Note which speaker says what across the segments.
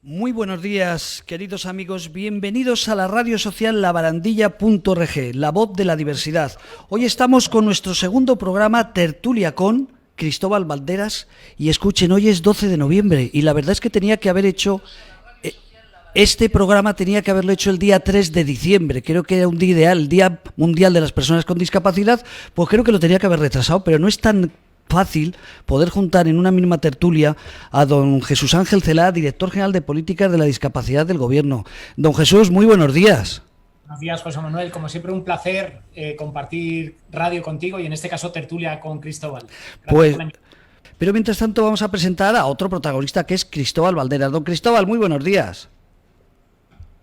Speaker 1: Muy buenos días, queridos amigos. Bienvenidos a la radio social labarandilla.org, la voz de la diversidad. Hoy estamos con nuestro segundo programa Tertulia con Cristóbal Valderas y escuchen, hoy es 12 de noviembre y la verdad es que tenía que haber hecho... Este programa tenía que haberlo hecho el día 3 de diciembre, creo que era un día ideal, el Día Mundial de las Personas con Discapacidad, pues creo que lo tenía que haber retrasado, pero no es tan fácil poder juntar en una misma tertulia a don Jesús Ángel Celá, director general de Políticas de la Discapacidad del Gobierno. Don Jesús, muy buenos días.
Speaker 2: Buenos días, José Manuel. Como siempre, un placer compartir radio contigo y en este caso tertulia con Cristóbal.
Speaker 1: Pero mientras tanto vamos a presentar a otro protagonista que es Cristóbal Valderas. Don Cristóbal, muy buenos días.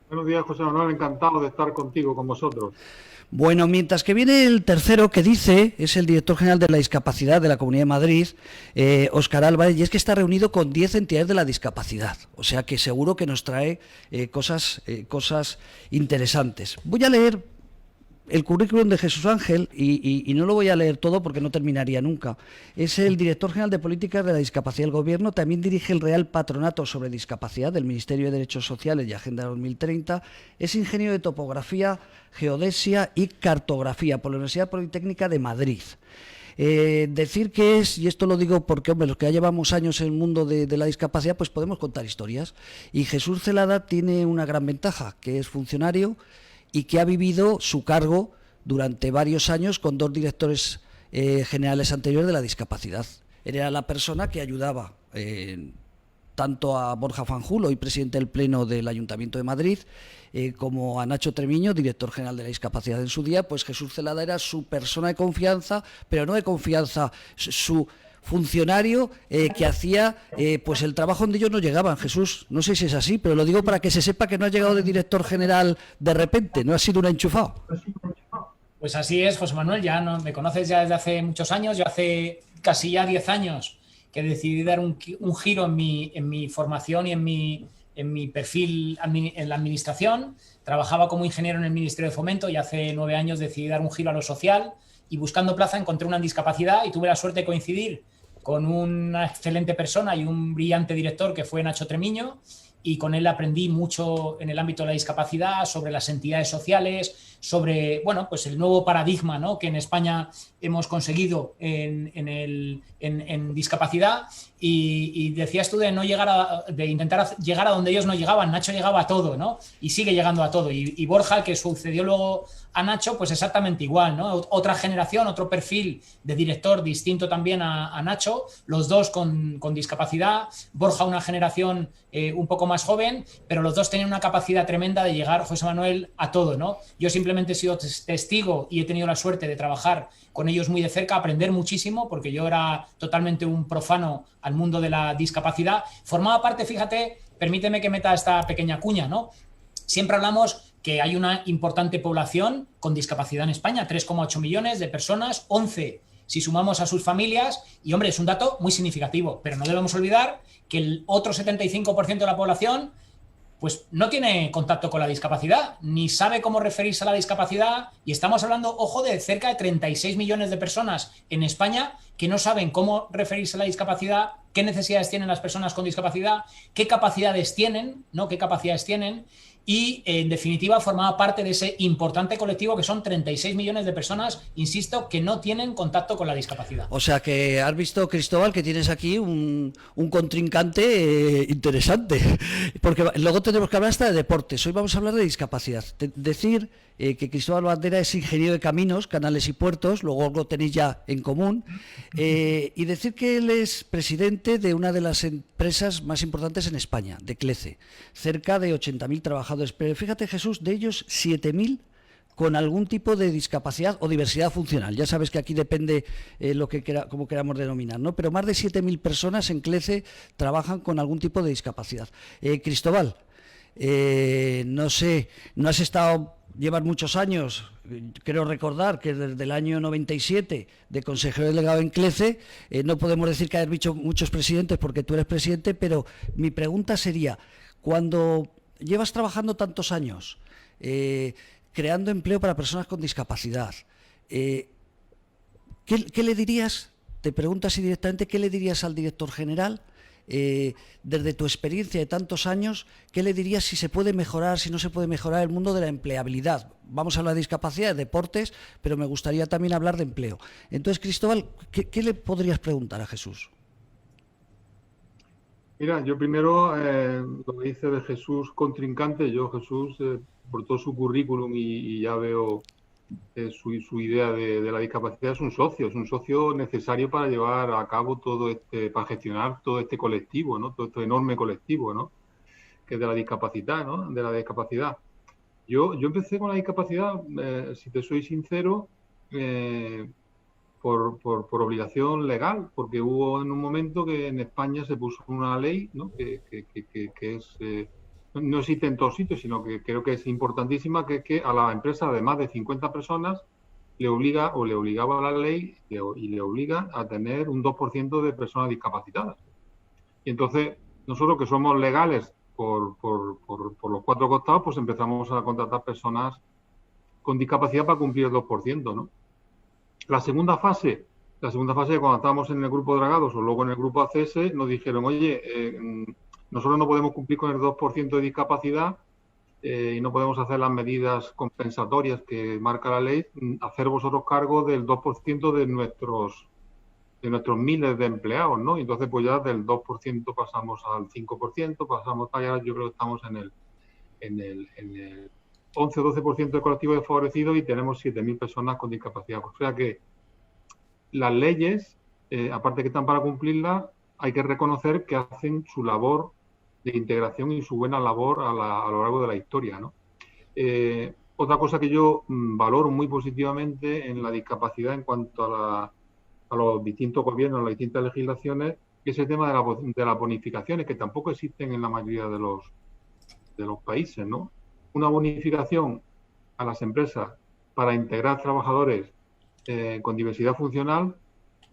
Speaker 3: Buenos días, José Manuel, encantado de estar contigo, con vosotros.
Speaker 1: Bueno, mientras que viene el tercero que dice, es el director general de la discapacidad de la Comunidad de Madrid, Óscar Álvarez, y es que está reunido con 10 entidades de la discapacidad, o sea que seguro que nos trae cosas interesantes. Voy a leer el currículum de Jesús Ángel y no lo voy a leer todo porque no terminaría nunca. Es el director general de Políticas de la Discapacidad del Gobierno, también dirige el Real Patronato sobre Discapacidad del Ministerio de Derechos Sociales y Agenda 2030, es ingeniero de topografía, geodesia y cartografía por la Universidad Politécnica de Madrid. Decir que es, y esto lo digo porque, hombre, los que ya llevamos años en el mundo de la discapacidad, pues podemos contar historias. Y Jesús Celada tiene una gran ventaja, que es funcionario y que ha vivido su cargo durante varios años con dos directores generales anteriores de la discapacidad. Era la persona que ayudaba tanto a Borja Fanjul, hoy presidente del Pleno del Ayuntamiento de Madrid, como a Nacho Treviño, director general de la discapacidad en su día. Pues Jesús Celada era su persona de confianza, pero no de confianza, su funcionario que hacía pues el trabajo donde ellos no llegaban. Jesús, no sé si es así, pero lo digo para que se sepa que no ha llegado de director general de repente, no ha sido un enchufado.
Speaker 2: Pues así es, José Manuel, ya no, me conoces ya desde hace muchos años. Yo hace casi ya 10 años que decidí dar un giro en mi formación y en mi perfil en la administración. Trabajaba como ingeniero en el Ministerio de Fomento y hace 9 años decidí dar un giro a lo social y buscando plaza encontré una en discapacidad y tuve la suerte de coincidir con una excelente persona y un brillante director que fue Nacho Treviño, y con él aprendí mucho en el ámbito de la discapacidad, sobre las entidades sociales, sobre pues el nuevo paradigma, ¿no?, que en España hemos conseguido en discapacidad. Y decías tú de intentar llegar a donde ellos no llegaban. Nacho llegaba a todo, ¿no?, y sigue llegando a todo. Y Borja, que sucedió luego a Nacho, pues exactamente igual, ¿no? Otra generación, otro perfil de director distinto también a Nacho, los dos con discapacidad. Borja una generación un poco más joven, pero los dos tenían una capacidad tremenda de llegar, José Manuel, a todo, ¿no? Yo simplemente he sido testigo y he tenido la suerte de trabajar con ellos muy de cerca, aprender muchísimo, porque yo era totalmente un profano al mundo de la discapacidad. Formaba parte, fíjate, permíteme que meta esta pequeña cuña, ¿no? Siempre hablamos que hay una importante población con discapacidad en España, 3,8 millones de personas, 11 si sumamos a sus familias, y hombre, es un dato muy significativo, pero no debemos olvidar que el otro 75% de la población pues no tiene contacto con la discapacidad, ni sabe cómo referirse a la discapacidad, y estamos hablando, ojo, de cerca de 36 millones de personas en España que no saben cómo referirse a la discapacidad, qué necesidades tienen las personas con discapacidad, qué capacidades tienen, ¿no?, qué capacidades tienen, y en definitiva formaba parte de ese importante colectivo que son 36 millones de personas, insisto, que no tienen contacto con la discapacidad.
Speaker 1: O sea que has visto, Cristóbal, que tienes aquí un contrincante interesante, porque luego tendremos que hablar hasta de deportes. Hoy vamos a hablar de discapacidad. Decir que Cristóbal Valderas es ingeniero de caminos, canales y puertos, luego lo tenéis ya en común, y decir que él es presidente de una de las empresas más importantes en España, de CLECE, cerca de 80.000 trabajadores, pero fíjate, Jesús, de ellos 7.000 con algún tipo de discapacidad o diversidad funcional. Ya sabes que aquí depende cómo queramos denominar, ¿no? Pero más de 7.000 personas en CLECE trabajan con algún tipo de discapacidad. Cristóbal, no sé, no has estado... Llevas muchos años, creo recordar que desde el año 97 de consejero delegado en CLECE, no podemos decir que hayas visto muchos presidentes porque tú eres presidente, pero mi pregunta sería, cuando llevas trabajando tantos años, creando empleo para personas con discapacidad, ¿qué le dirías? Te pregunto así directamente, ¿qué le dirías al director general desde tu experiencia de tantos años, ¿qué le dirías si se puede mejorar, si no se puede mejorar el mundo de la empleabilidad? Vamos a hablar de discapacidad, de deportes, pero me gustaría también hablar de empleo. Entonces, Cristóbal, ¿qué le podrías preguntar a Jesús?
Speaker 3: Mira, yo primero lo que dice de Jesús contrincante, yo Jesús, por todo su currículum y ya veo su idea de la discapacidad, es un socio necesario para llevar a cabo para gestionar todo este colectivo, ¿no? Todo este enorme colectivo, ¿no? Que es de la discapacidad, ¿no? De la discapacidad. Yo empecé con la discapacidad, si te soy sincero, por obligación legal, porque hubo en un momento que en España se puso una ley, ¿no? que es, no existe en todos sitios, sino que creo que es importantísima, que es que a la empresa de más de 50 personas le obligaba a la ley y le obliga a tener un 2% de personas discapacitadas. Y entonces, nosotros que somos legales por los cuatro costados, pues empezamos a contratar personas con discapacidad para cumplir el 2%, ¿no? La segunda fase cuando estábamos en el grupo Dragados o luego en el grupo ACS, nos dijeron, oye, nosotros no podemos cumplir con el 2% de discapacidad y no podemos hacer las medidas compensatorias que marca la ley, hacer vosotros cargo del 2% de nuestros miles de empleados, ¿no? Y entonces pues ya del 2% pasamos al 5%, pasamos allá, yo creo que estamos en el 11 o 12% de colectivos desfavorecidos y tenemos 7.000 personas con discapacidad. O sea que las leyes, aparte que están para cumplirlas, hay que reconocer que hacen su labor de integración y su buena labor a lo largo de la historia, ¿no? Otra cosa que yo valoro muy positivamente en la discapacidad en cuanto a los distintos gobiernos, a las distintas legislaciones, es el tema de las bonificaciones, que tampoco existen en la mayoría de los países, ¿no? Una bonificación a las empresas para integrar trabajadores con diversidad funcional,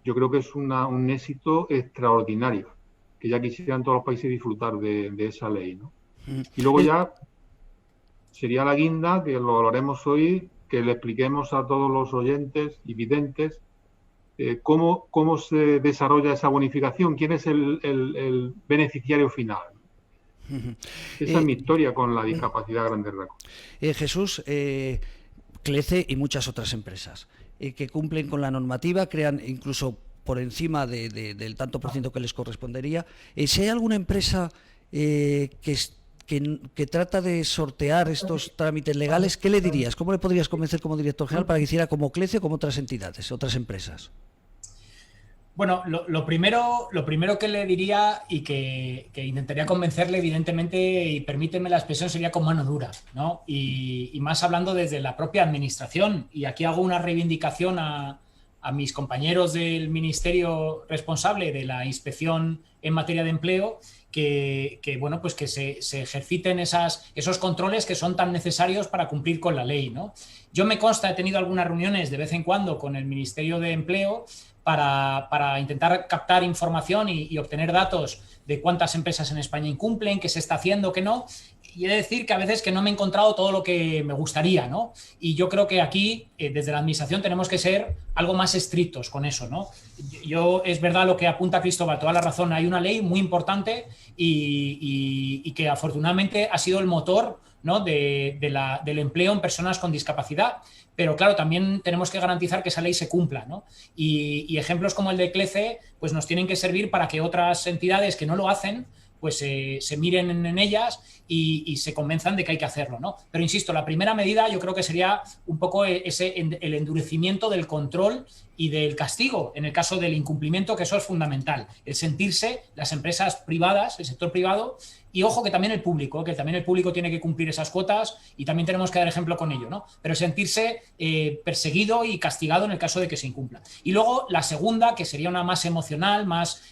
Speaker 3: yo creo que es un éxito extraordinario, que ya quisieran todos los países disfrutar de esa ley, ¿no? Y luego ya sería la guinda, que lo hablaremos hoy, que le expliquemos a todos los oyentes y videntes cómo se desarrolla esa bonificación, quién es el beneficiario final. Esa es mi historia con la discapacidad a grandes rasgos.
Speaker 1: Jesús, CLECE y muchas otras empresas que cumplen con la normativa, crean incluso por encima del tanto por ciento que les correspondería. Si hay alguna empresa que trata de sortear estos trámites legales, ¿qué le dirías? ¿Cómo le podrías convencer como director general para que hiciera como CLECE o como otras entidades, otras empresas?
Speaker 2: Bueno, lo primero que le diría y que intentaría convencerle, evidentemente, y permíteme la expresión, sería con mano dura, ¿no? Y más hablando desde la propia administración. Y aquí hago una reivindicación a mis compañeros del ministerio responsable de la inspección en materia de empleo, que bueno, pues que se ejerciten esos controles que son tan necesarios para cumplir con la ley, ¿no? Yo me consta, he tenido algunas reuniones de vez en cuando con el Ministerio de Empleo para intentar captar información y obtener datos de cuántas empresas en España incumplen, qué se está haciendo, qué no. Y he de decir que a veces que no me he encontrado todo lo que me gustaría, ¿no? Y yo creo que aquí, desde la administración, tenemos que ser algo más estrictos con eso, ¿no? Es verdad lo que apunta Cristóbal, toda la razón. Hay una ley muy importante y que afortunadamente ha sido el motor, ¿no? del empleo en personas con discapacidad. Pero claro, también tenemos que garantizar que esa ley se cumpla, ¿no? Y ejemplos como el de CLECE pues nos tienen que servir para que otras entidades que no lo hacen pues se miren en ellas y se convenzan de que hay que hacerlo, ¿no? Pero insisto, la primera medida yo creo que sería un poco el endurecimiento del control y del castigo en el caso del incumplimiento, que eso es fundamental. El sentirse, las empresas privadas, el sector privado, y ojo que también el público tiene que cumplir esas cuotas y también tenemos que dar ejemplo con ello, ¿no? Pero sentirse perseguido y castigado en el caso de que se incumpla. Y luego la segunda, que sería una más emocional, más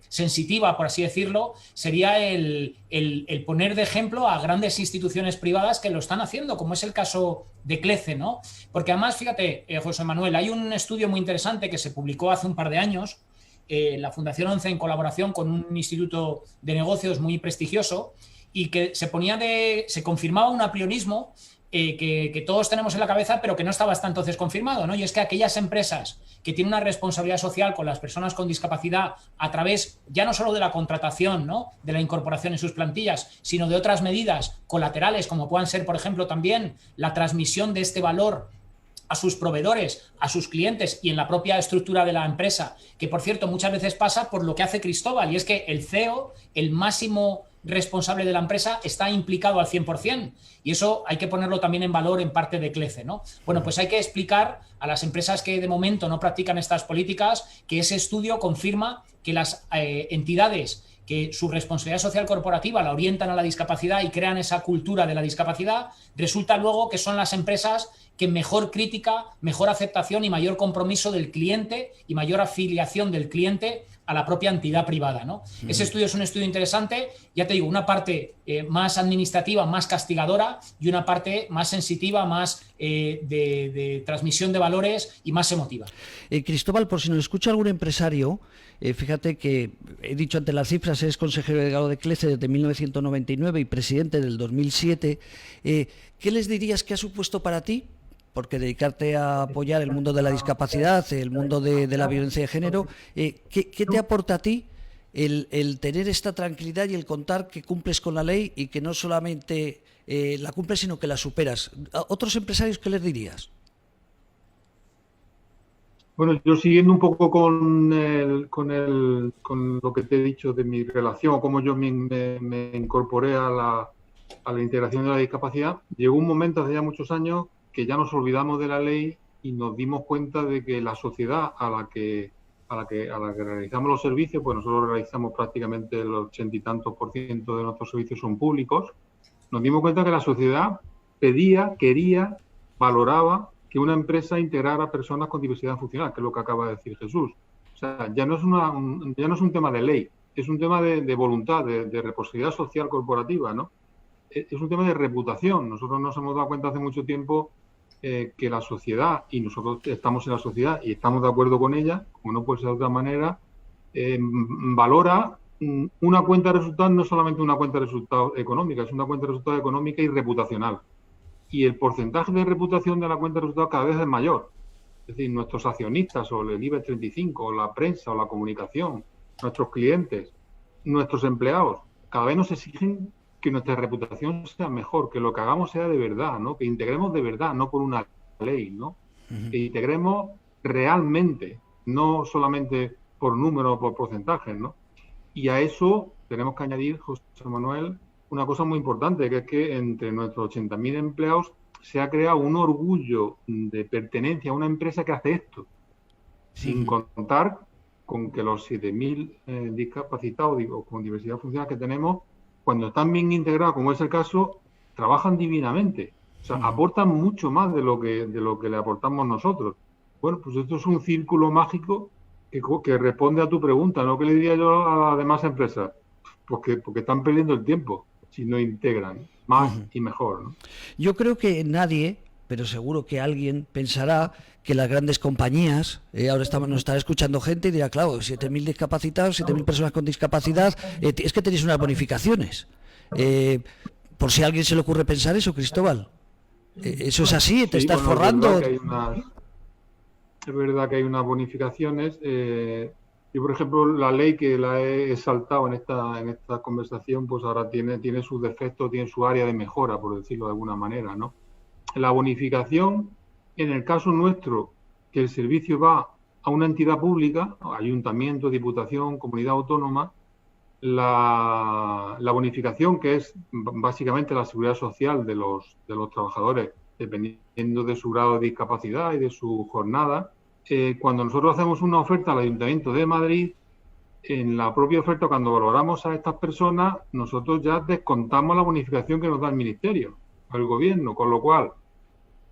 Speaker 2: sensitiva, por así decirlo, sería el poner de ejemplo a grandes instituciones privadas que lo están haciendo, como es el caso de CLECE, ¿no? Porque además, fíjate, José Manuel, hay un estudio muy interesante que se publicó hace un par de años, la Fundación 11 en colaboración con un instituto de negocios muy prestigioso, y que se confirmaba un apriorismo que todos tenemos en la cabeza, pero que no estaba hasta entonces confirmado, ¿no? Y es que aquellas empresas que tienen una responsabilidad social con las personas con discapacidad a través ya no solo de la contratación, ¿no?, de la incorporación en sus plantillas, sino de otras medidas colaterales, como puedan ser, por ejemplo, también la transmisión de este valor a sus proveedores, a sus clientes y en la propia estructura de la empresa, que por cierto muchas veces pasa por lo que hace Cristóbal, y es que el CEO, el máximo responsable de la empresa, está implicado al 100%, y eso hay que ponerlo también en valor en parte de CLECE, ¿no? Bueno, pues hay que explicar a las empresas que de momento no practican estas políticas que ese estudio confirma que las entidades que su responsabilidad social corporativa la orientan a la discapacidad y crean esa cultura de la discapacidad, resulta luego que son las empresas que mejor crítica, mejor aceptación y mayor compromiso del cliente y mayor afiliación del cliente a la propia entidad privada, ¿no? Ese estudio es un estudio interesante, ya te digo, una parte más administrativa, más castigadora, y una parte más sensitiva, más de transmisión de valores y más emotiva.
Speaker 1: Cristóbal, por si nos escucha algún empresario, fíjate que he dicho ante las cifras, es consejero delegado de CLECE desde 1999 y presidente del 2007. ¿Qué les dirías que ha supuesto para ti? Porque dedicarte a apoyar el mundo de la discapacidad, el mundo de la violencia de género, ¿qué te aporta a ti el tener esta tranquilidad y el contar que cumples con la ley y que no solamente la cumples, sino que la superas? ¿A otros empresarios qué les dirías?
Speaker 3: Bueno, yo siguiendo un poco con lo que te he dicho de mi relación, cómo yo me incorporé a la integración de la discapacidad, llegó un momento hace ya muchos años que ya nos olvidamos de la ley y nos dimos cuenta de que la sociedad a la que realizamos los servicios, pues nosotros realizamos prácticamente el 80 y tantos % de nuestros servicios son públicos, nos dimos cuenta que la sociedad pedía, quería, valoraba que una empresa integrara personas con diversidad funcional, que es lo que acaba de decir Jesús. O sea, ya no es un tema de ley, es un tema de voluntad, de responsabilidad social corporativa, ¿no? Es un tema de reputación. Nosotros nos hemos dado cuenta hace mucho tiempo que la sociedad, y nosotros estamos en la sociedad y estamos de acuerdo con ella, como no puede ser de otra manera, valora una cuenta de resultados, no solamente una cuenta de resultados económica, es una cuenta de resultados económica y reputacional. Y el porcentaje de reputación de la cuenta de resultados cada vez es mayor. Es decir, nuestros accionistas, o el IBEX 35, o la prensa, o la comunicación, nuestros clientes, nuestros empleados, cada vez nos exigen que nuestra reputación sea mejor, que lo que hagamos sea de verdad, ¿no? Que integremos de verdad, no por una ley, ¿no? Que integremos realmente, no solamente por número o por porcentajes, ¿no? Y a eso tenemos que añadir, José Manuel, una cosa muy importante, que es que entre nuestros 80.000 empleados se ha creado un orgullo de pertenencia a una empresa que hace esto, sin contar con que los 7.000 discapacitados o con diversidad funcional que tenemos, cuando están bien integrados, como es el caso, trabajan divinamente. O sea, aportan mucho más de lo que le aportamos nosotros. Bueno, pues esto es un círculo mágico que responde a tu pregunta, ¿no? ¿Qué le diría yo a las demás empresas? Porque están perdiendo el tiempo si no integran más y mejor, ¿no?
Speaker 1: Yo creo que nadie, pero seguro que alguien pensará que las grandes compañías, ahora nos estará escuchando gente y dirá, claro, 7.000 discapacitados, 7.000 personas con discapacidad, es que tenéis unas bonificaciones. Por si a alguien se le ocurre pensar eso, Cristóbal. ¿Eso es así? ¿Te estás forrando?
Speaker 3: Es verdad que hay unas bonificaciones. Yo, por ejemplo, la ley que la he saltado en esta conversación, pues ahora tiene sus defectos, tiene su área de mejora, por decirlo de alguna manera, ¿no? La bonificación, en el caso nuestro, que el servicio va a una entidad pública, ayuntamiento, diputación, comunidad autónoma, la bonificación, que es básicamente la seguridad social de los trabajadores, dependiendo de su grado de discapacidad y de su jornada, cuando nosotros hacemos una oferta al Ayuntamiento de Madrid, en la propia oferta, cuando valoramos a estas personas, nosotros ya descontamos la bonificación que nos da el Ministerio, el Gobierno, con lo cual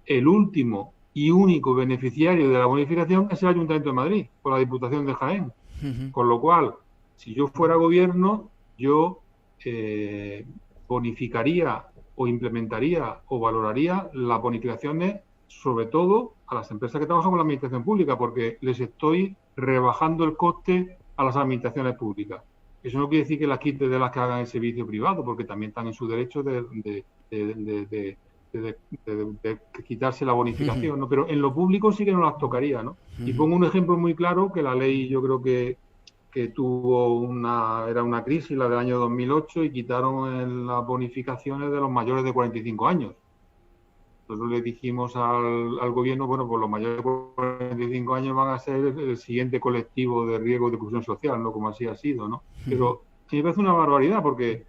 Speaker 3: el último y único beneficiario de la bonificación es el Ayuntamiento de Madrid, por la Diputación de Jaén. Con lo cual, si yo fuera Gobierno, yo bonificaría o implementaría o valoraría las bonificaciones, sobre todo a las empresas que trabajan con la administración pública, porque les estoy rebajando el coste a las administraciones públicas. Eso no quiere decir que las quite de las que hagan el servicio privado, porque también están en su derecho de de quitarse la bonificación, ¿no? Pero en lo público sí que no las tocaría, ¿no? Y pongo un ejemplo muy claro que la ley, yo creo que era una crisis, la del año 2008, y quitaron las bonificaciones de los mayores de 45 años. Nosotros le dijimos al gobierno, bueno, pues los mayores de 45 años van a ser el siguiente colectivo de riesgo de exclusión social, ¿no? Como así ha sido, ¿no? Pero me parece una barbaridad, porque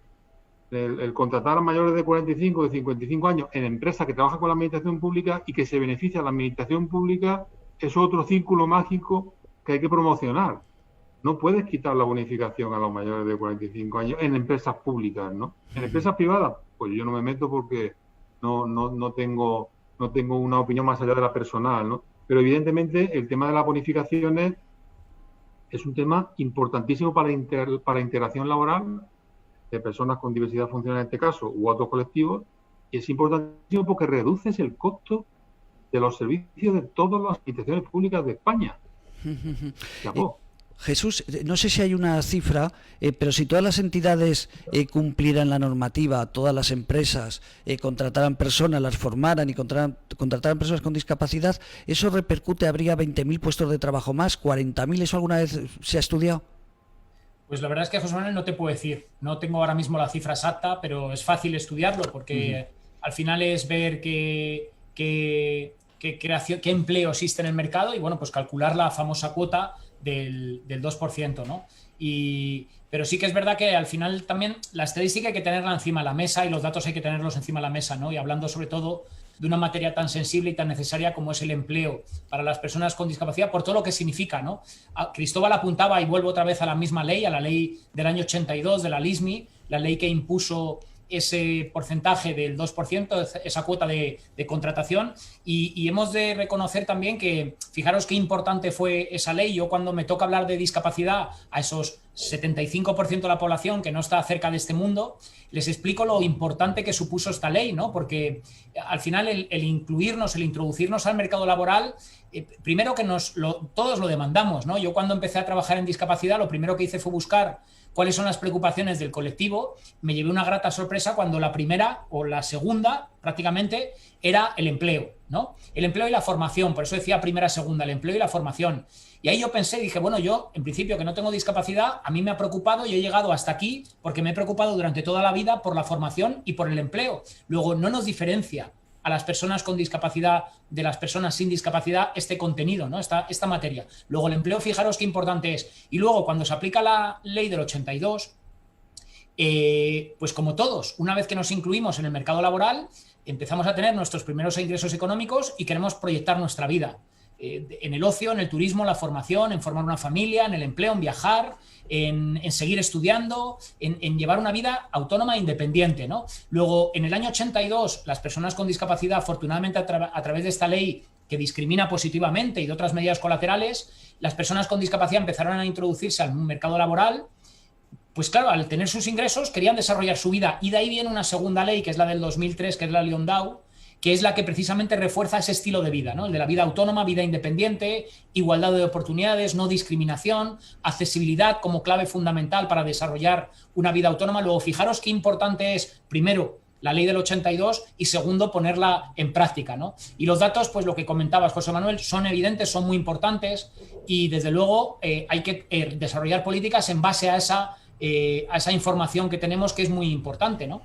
Speaker 3: el contratar a mayores de 45 o de 55 años en empresas que trabajan con la administración pública y que se beneficia la administración pública es otro círculo mágico que hay que promocionar. No puedes quitar la bonificación a los mayores de 45 años en empresas públicas, ¿no? En empresas privadas, pues yo no me meto porque no tengo una opinión más allá de la personal, ¿no? Pero evidentemente el tema de las bonificaciones es un tema importantísimo para la integración laboral de personas con diversidad funcional en este caso, u otros colectivos, y es importantísimo porque reduces el costo de los servicios de todas las instituciones públicas de España.
Speaker 1: Jesús, no sé si hay una cifra, pero si todas las entidades cumplieran la normativa, todas las empresas contrataran personas, las formaran y contrataran personas con discapacidad, ¿eso repercute? ¿Habría 20.000 puestos de trabajo más? ¿40.000? ¿Eso alguna vez se ha estudiado?
Speaker 2: Pues la verdad es que, José Manuel, no te puedo decir. No tengo ahora mismo la cifra exacta, pero es fácil estudiarlo porque al final es ver qué empleo existe en el mercado y, bueno, pues calcular la famosa cuota del 2%, ¿no? Pero sí que es verdad que al final también la estadística hay que tenerla encima de la mesa y los datos hay que tenerlos encima de la mesa, ¿no? Y hablando sobre todo de una materia tan sensible y tan necesaria como es el empleo para las personas con discapacidad, por todo lo que significa, ¿no? Cristóbal apuntaba, y vuelvo otra vez a la misma ley, a la ley del año 82 de la LISMI, la ley que impuso ese porcentaje del 2%, esa cuota de contratación, y hemos de reconocer también que, fijaros qué importante fue esa ley. Yo cuando me toca hablar de discapacidad a esos 75% de la población que no está cerca de este mundo, les explico lo importante que supuso esta ley, ¿no? Porque al final el incluirnos, el introducirnos al mercado laboral, primero que todos lo demandamos, ¿no? Yo cuando empecé a trabajar en discapacidad, lo primero que hice fue buscar cuáles son las preocupaciones del colectivo. Me llevé una grata sorpresa cuando la primera o la segunda prácticamente era el empleo, ¿no? El empleo y la formación, por eso decía primera, segunda, el empleo y la formación. Y ahí yo pensé, dije, bueno, yo en principio que no tengo discapacidad, a mí me ha preocupado y he llegado hasta aquí porque me he preocupado durante toda la vida por la formación y por el empleo. Luego, no nos diferencia a las personas con discapacidad de las personas sin discapacidad este contenido, ¿no? Esta materia. Luego el empleo, fijaros qué importante es. Y luego cuando se aplica la ley del 82, pues como todos, una vez que nos incluimos en el mercado laboral, empezamos a tener nuestros primeros ingresos económicos y queremos proyectar nuestra vida. En el ocio, en el turismo, en la formación, en formar una familia, en el empleo, en viajar, en seguir estudiando, en llevar una vida autónoma e independiente, ¿no? Luego, en el año 82, las personas con discapacidad, afortunadamente a través de esta ley que discrimina positivamente y de otras medidas colaterales, las personas con discapacidad empezaron a introducirse al mercado laboral. Pues claro, al tener sus ingresos querían desarrollar su vida, y de ahí viene una segunda ley, que es la del 2003, que es la Liondau, que es la que precisamente refuerza ese estilo de vida, ¿no? El de la vida autónoma, vida independiente, igualdad de oportunidades, no discriminación, accesibilidad como clave fundamental para desarrollar una vida autónoma. Luego, fijaros qué importante es, primero, la ley del 82 y segundo, ponerla en práctica, ¿no? Y los datos, pues lo que comentabas, José Manuel, son evidentes, son muy importantes y desde luego hay que desarrollar políticas en base a esa información que tenemos, que es muy importante, ¿no?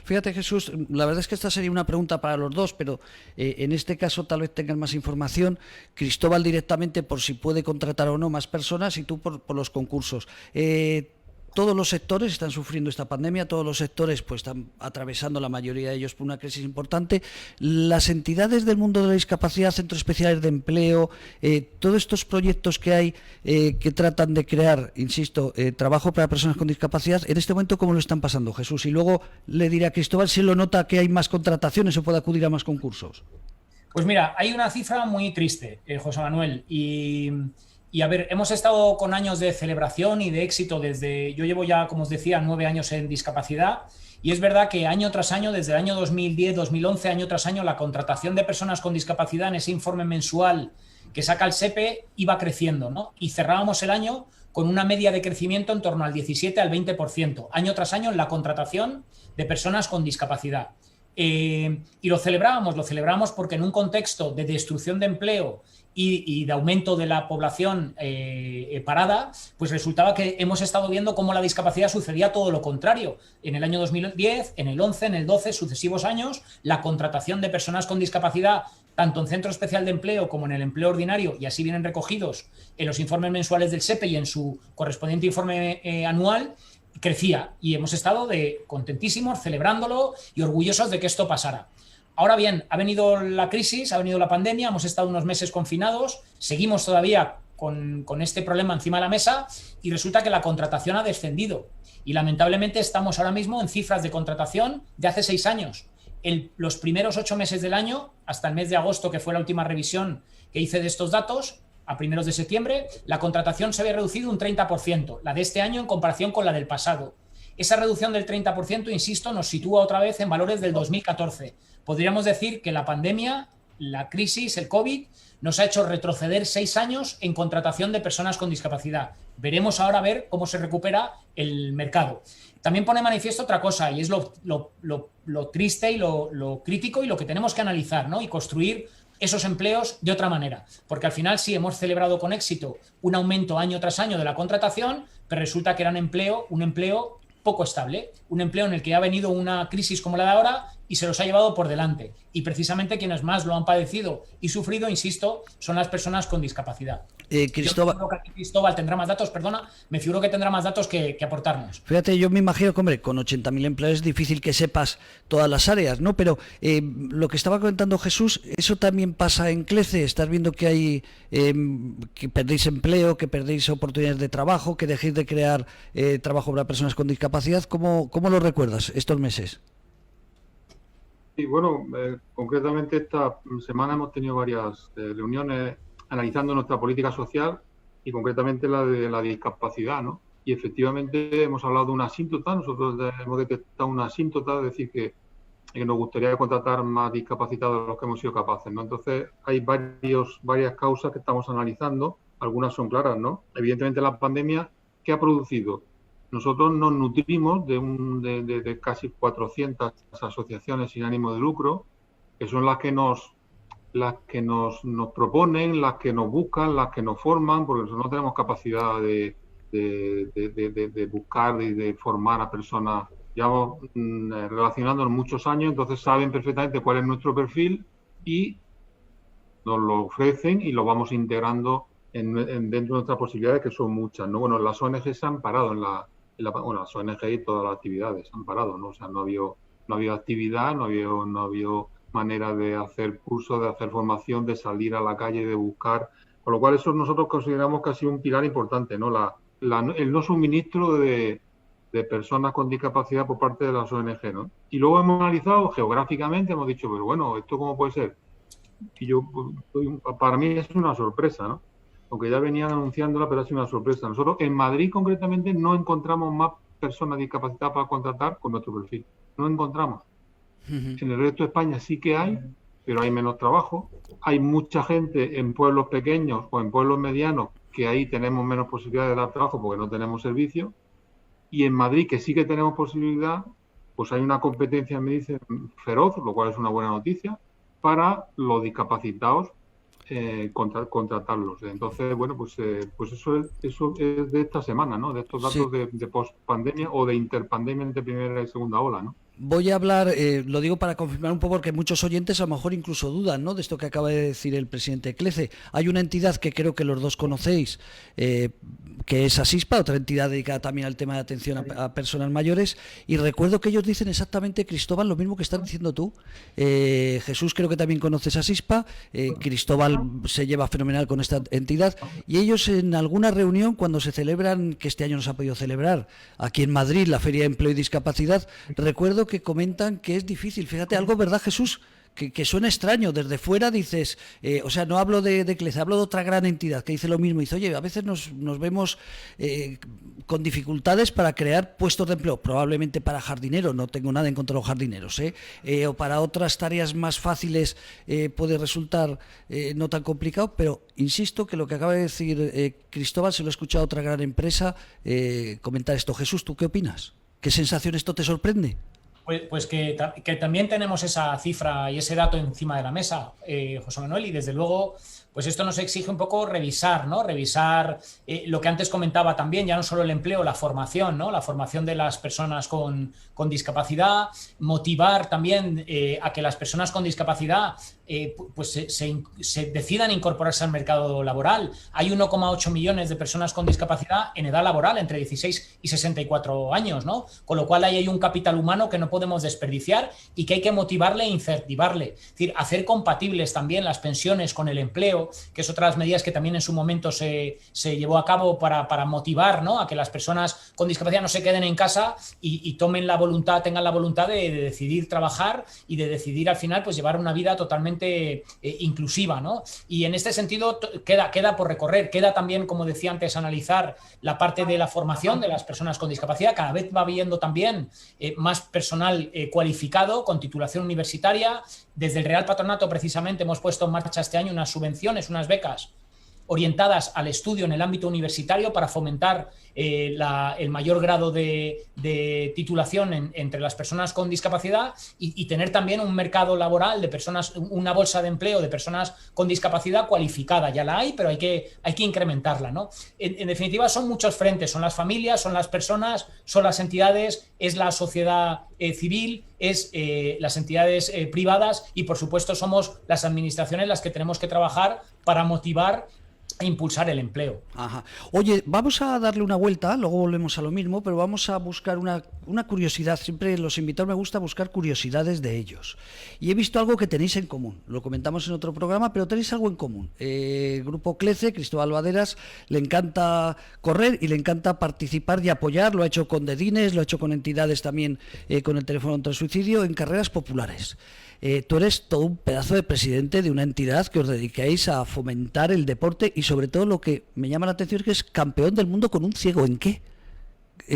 Speaker 1: Fíjate, Jesús, la verdad es que esta sería una pregunta para los dos, pero en este caso tal vez tengan más información. Cristóbal directamente por si puede contratar o no más personas y tú por los concursos. Todos los sectores están sufriendo esta pandemia, todos los sectores pues están atravesando, la mayoría de ellos, por una crisis importante. Las entidades del mundo de la discapacidad, centros especiales de empleo, todos estos proyectos que hay que tratan de crear, insisto, trabajo para personas con discapacidad, en este momento, ¿cómo lo están pasando, Jesús? Y luego le diré a Cristóbal si lo nota que hay más contrataciones o puede acudir a más concursos.
Speaker 2: Pues mira, hay una cifra muy triste, José Manuel, y a ver, hemos estado con años de celebración y de éxito yo llevo ya, como os decía, 9 años en discapacidad, y es verdad que año tras año, desde el año 2010, 2011, año tras año, la contratación de personas con discapacidad en ese informe mensual que saca el SEPE iba creciendo, ¿no? Y cerrábamos el año con una media de crecimiento en torno al 17 al 20%, año tras año, en la contratación de personas con discapacidad. Y lo celebrábamos porque en un contexto de destrucción de empleo y de aumento de la población parada, pues resultaba que hemos estado viendo cómo la discapacidad sucedía todo lo contrario. En el año 2010, en el 11, en el 12, sucesivos años, la contratación de personas con discapacidad, tanto en centro especial de empleo como en el empleo ordinario, y así vienen recogidos en los informes mensuales del SEPE y en su correspondiente informe anual, crecía. Y hemos estado contentísimos, celebrándolo y orgullosos de que esto pasara. Ahora bien, ha venido la crisis, ha venido la pandemia, hemos estado unos meses confinados, seguimos todavía con este problema encima de la mesa y resulta que la contratación ha descendido. Y lamentablemente estamos ahora mismo en cifras de contratación de hace 6 años. Los primeros 8 meses del año, hasta el mes de agosto, que fue la última revisión que hice de estos datos, a primeros de septiembre, la contratación se había reducido un 30%, la de este año en comparación con la del pasado. Esa reducción del 30%, insisto, nos sitúa otra vez en valores del 2014. Podríamos decir que la pandemia, la crisis, el COVID, nos ha hecho retroceder 6 años en contratación de personas con discapacidad. Veremos ahora cómo se recupera el mercado. También pone manifiesto otra cosa, y es lo triste y lo crítico y lo que tenemos que analizar, ¿no? Y construir esos empleos de otra manera. Porque al final sí hemos celebrado con éxito un aumento año tras año de la contratación, pero resulta que era un empleo poco estable, un empleo en el que ha venido una crisis como la de ahora y se los ha llevado por delante. Y precisamente quienes más lo han padecido y sufrido, insisto, son las personas con discapacidad.
Speaker 1: Cristóbal,
Speaker 2: Yo creo que aquí Cristóbal tendrá más datos, me figuro que tendrá más datos que aportarnos.
Speaker 1: Fíjate, yo me imagino que, hombre, con 80.000 empleados es difícil que sepas todas las áreas, ¿no? Pero lo que estaba comentando Jesús, eso también pasa en CLECE. Estás viendo que hay que perdéis empleo, que perdéis oportunidades de trabajo, que dejéis de crear trabajo para personas con discapacidad. ¿Cómo lo recuerdas estos meses?
Speaker 3: Sí, bueno, concretamente esta semana hemos tenido varias reuniones analizando nuestra política social y concretamente la de la discapacidad, ¿no? Y efectivamente hemos hablado de una asíntota, nosotros hemos detectado una asíntota, es decir, que nos gustaría contratar más discapacitados de los que hemos sido capaces, ¿no? Entonces hay varias causas que estamos analizando, algunas son claras, ¿no? Evidentemente la pandemia, ¿qué ha producido? Nosotros nos nutrimos de casi 400 asociaciones sin ánimo de lucro, que son las que nos proponen, las que nos buscan, las que nos forman, porque nosotros no tenemos capacidad de buscar y de formar a personas. Llevamos relacionándonos muchos años, entonces saben perfectamente cuál es nuestro perfil y nos lo ofrecen y lo vamos integrando dentro de nuestras posibilidades, que son muchas, ¿no? Bueno, las ONG se han parado bueno, las ONG y todas las actividades han parado, ¿no? O sea, no ha habido actividad, no ha habido manera de hacer cursos, de hacer formación, de salir a la calle, de buscar, con lo cual eso nosotros consideramos que ha sido un pilar importante, ¿no? El no suministro de personas con discapacidad por parte de las ONG, ¿no? Y luego hemos analizado geográficamente, hemos dicho, pero bueno, ¿esto cómo puede ser? Y para mí es una sorpresa, ¿no? Aunque ya venían anunciándola, pero ha sido una sorpresa. Nosotros en Madrid concretamente no encontramos más personas discapacitadas para contratar con nuestro perfil. No encontramos. En el resto de España sí que hay, pero hay menos trabajo. Hay mucha gente en pueblos pequeños o en pueblos medianos que ahí tenemos menos posibilidad de dar trabajo porque no tenemos servicio. Y en Madrid, que sí que tenemos posibilidad, pues hay una competencia, me dicen, feroz, lo cual es una buena noticia, para los discapacitados contratarlos. Entonces, bueno, pues eso es de esta semana, ¿no? De estos datos de post-pandemia o de interpandemia entre primera y segunda ola, ¿no?
Speaker 1: Voy a hablar, lo digo para confirmar un poco, porque muchos oyentes a lo mejor incluso dudan, ¿no?, de esto que acaba de decir el presidente de CLECE. Hay una entidad que creo que los dos conocéis, que es Asispa, otra entidad dedicada también al tema de atención a personas mayores, y recuerdo que ellos dicen exactamente, Cristóbal, lo mismo que estás diciendo tú. Jesús, creo que también conoces Asispa, Cristóbal se lleva fenomenal con esta entidad, y ellos en alguna reunión, cuando se celebran, que este año no se ha podido celebrar, aquí en Madrid, la Feria de Empleo y Discapacidad, recuerdo que comentan que es difícil. Fíjate, algo, ¿verdad, Jesús? Que suena extraño. Desde fuera dices, o sea, no hablo de CLECE, hablo de otra gran entidad que dice lo mismo. Dice, oye, a veces nos vemos con dificultades para crear puestos de empleo, probablemente para jardineros, no tengo nada en contra de los jardineros, o para otras tareas más fáciles puede resultar no tan complicado, pero insisto que lo que acaba de decir Cristóbal, se lo he escuchado a otra gran empresa comentar esto. Jesús, ¿tú qué opinas? ¿Qué sensación esto te sorprende?
Speaker 2: Pues que también tenemos esa cifra y ese dato encima de la mesa, José Manuel, y desde luego, pues esto nos exige un poco revisar, ¿no? Revisar lo que antes comentaba también, ya no solo el empleo, la formación, ¿no? La formación de las personas con discapacidad, motivar también a que las personas con discapacidad pues se decidan incorporarse al mercado laboral. Hay 1,8 millones de personas con discapacidad en edad laboral, entre 16 y 64 años, ¿no? Con lo cual ahí hay un capital humano que no podemos desperdiciar y que hay que motivarle e incentivarle. Es decir, hacer compatibles también las pensiones con el empleo, que es otra de las medidas que también en su momento se llevó a cabo para motivar, ¿no? A que las personas con discapacidad no se queden en casa y tomen la voluntad, tengan la voluntad de decidir trabajar y de decidir al final pues llevar una vida totalmente inclusiva, ¿no? Y en este sentido queda por recorrer, queda también, como decía antes, analizar la parte de la formación de las personas con discapacidad. Cada vez va habiendo también más personal cualificado con titulación universitaria. Desde el Real Patronato precisamente hemos puesto en marcha este año unas subvenciones, unas becas orientadas al estudio en el ámbito universitario para fomentar el mayor grado de titulación entre las personas con discapacidad y tener también un mercado laboral de personas, una bolsa de empleo de personas con discapacidad cualificada. Ya la hay, pero hay que incrementarla, ¿no? En definitiva, son muchos frentes, son las familias, son las personas, son las entidades, es la sociedad civil, es las entidades privadas y, por supuesto, somos las administraciones las que tenemos que trabajar para motivar e impulsar el empleo.
Speaker 1: Ajá. Oye, vamos a darle una vuelta, luego volvemos a lo mismo, pero vamos a buscar una curiosidad. Siempre los invitados me gusta buscar curiosidades de ellos. Y he visto algo que tenéis en común. Lo comentamos en otro programa, pero tenéis algo en común. El grupo CLECE, Cristóbal Baderas, le encanta correr y le encanta participar y apoyar. Lo ha hecho con Dedines, lo ha hecho con entidades también, con el teléfono contra el suicidio, en carreras populares. Tú eres todo un pedazo de presidente de una entidad que os dediquéis a fomentar el deporte y sobre todo lo que me llama la atención es que es campeón del mundo con un ciego. ¿En qué?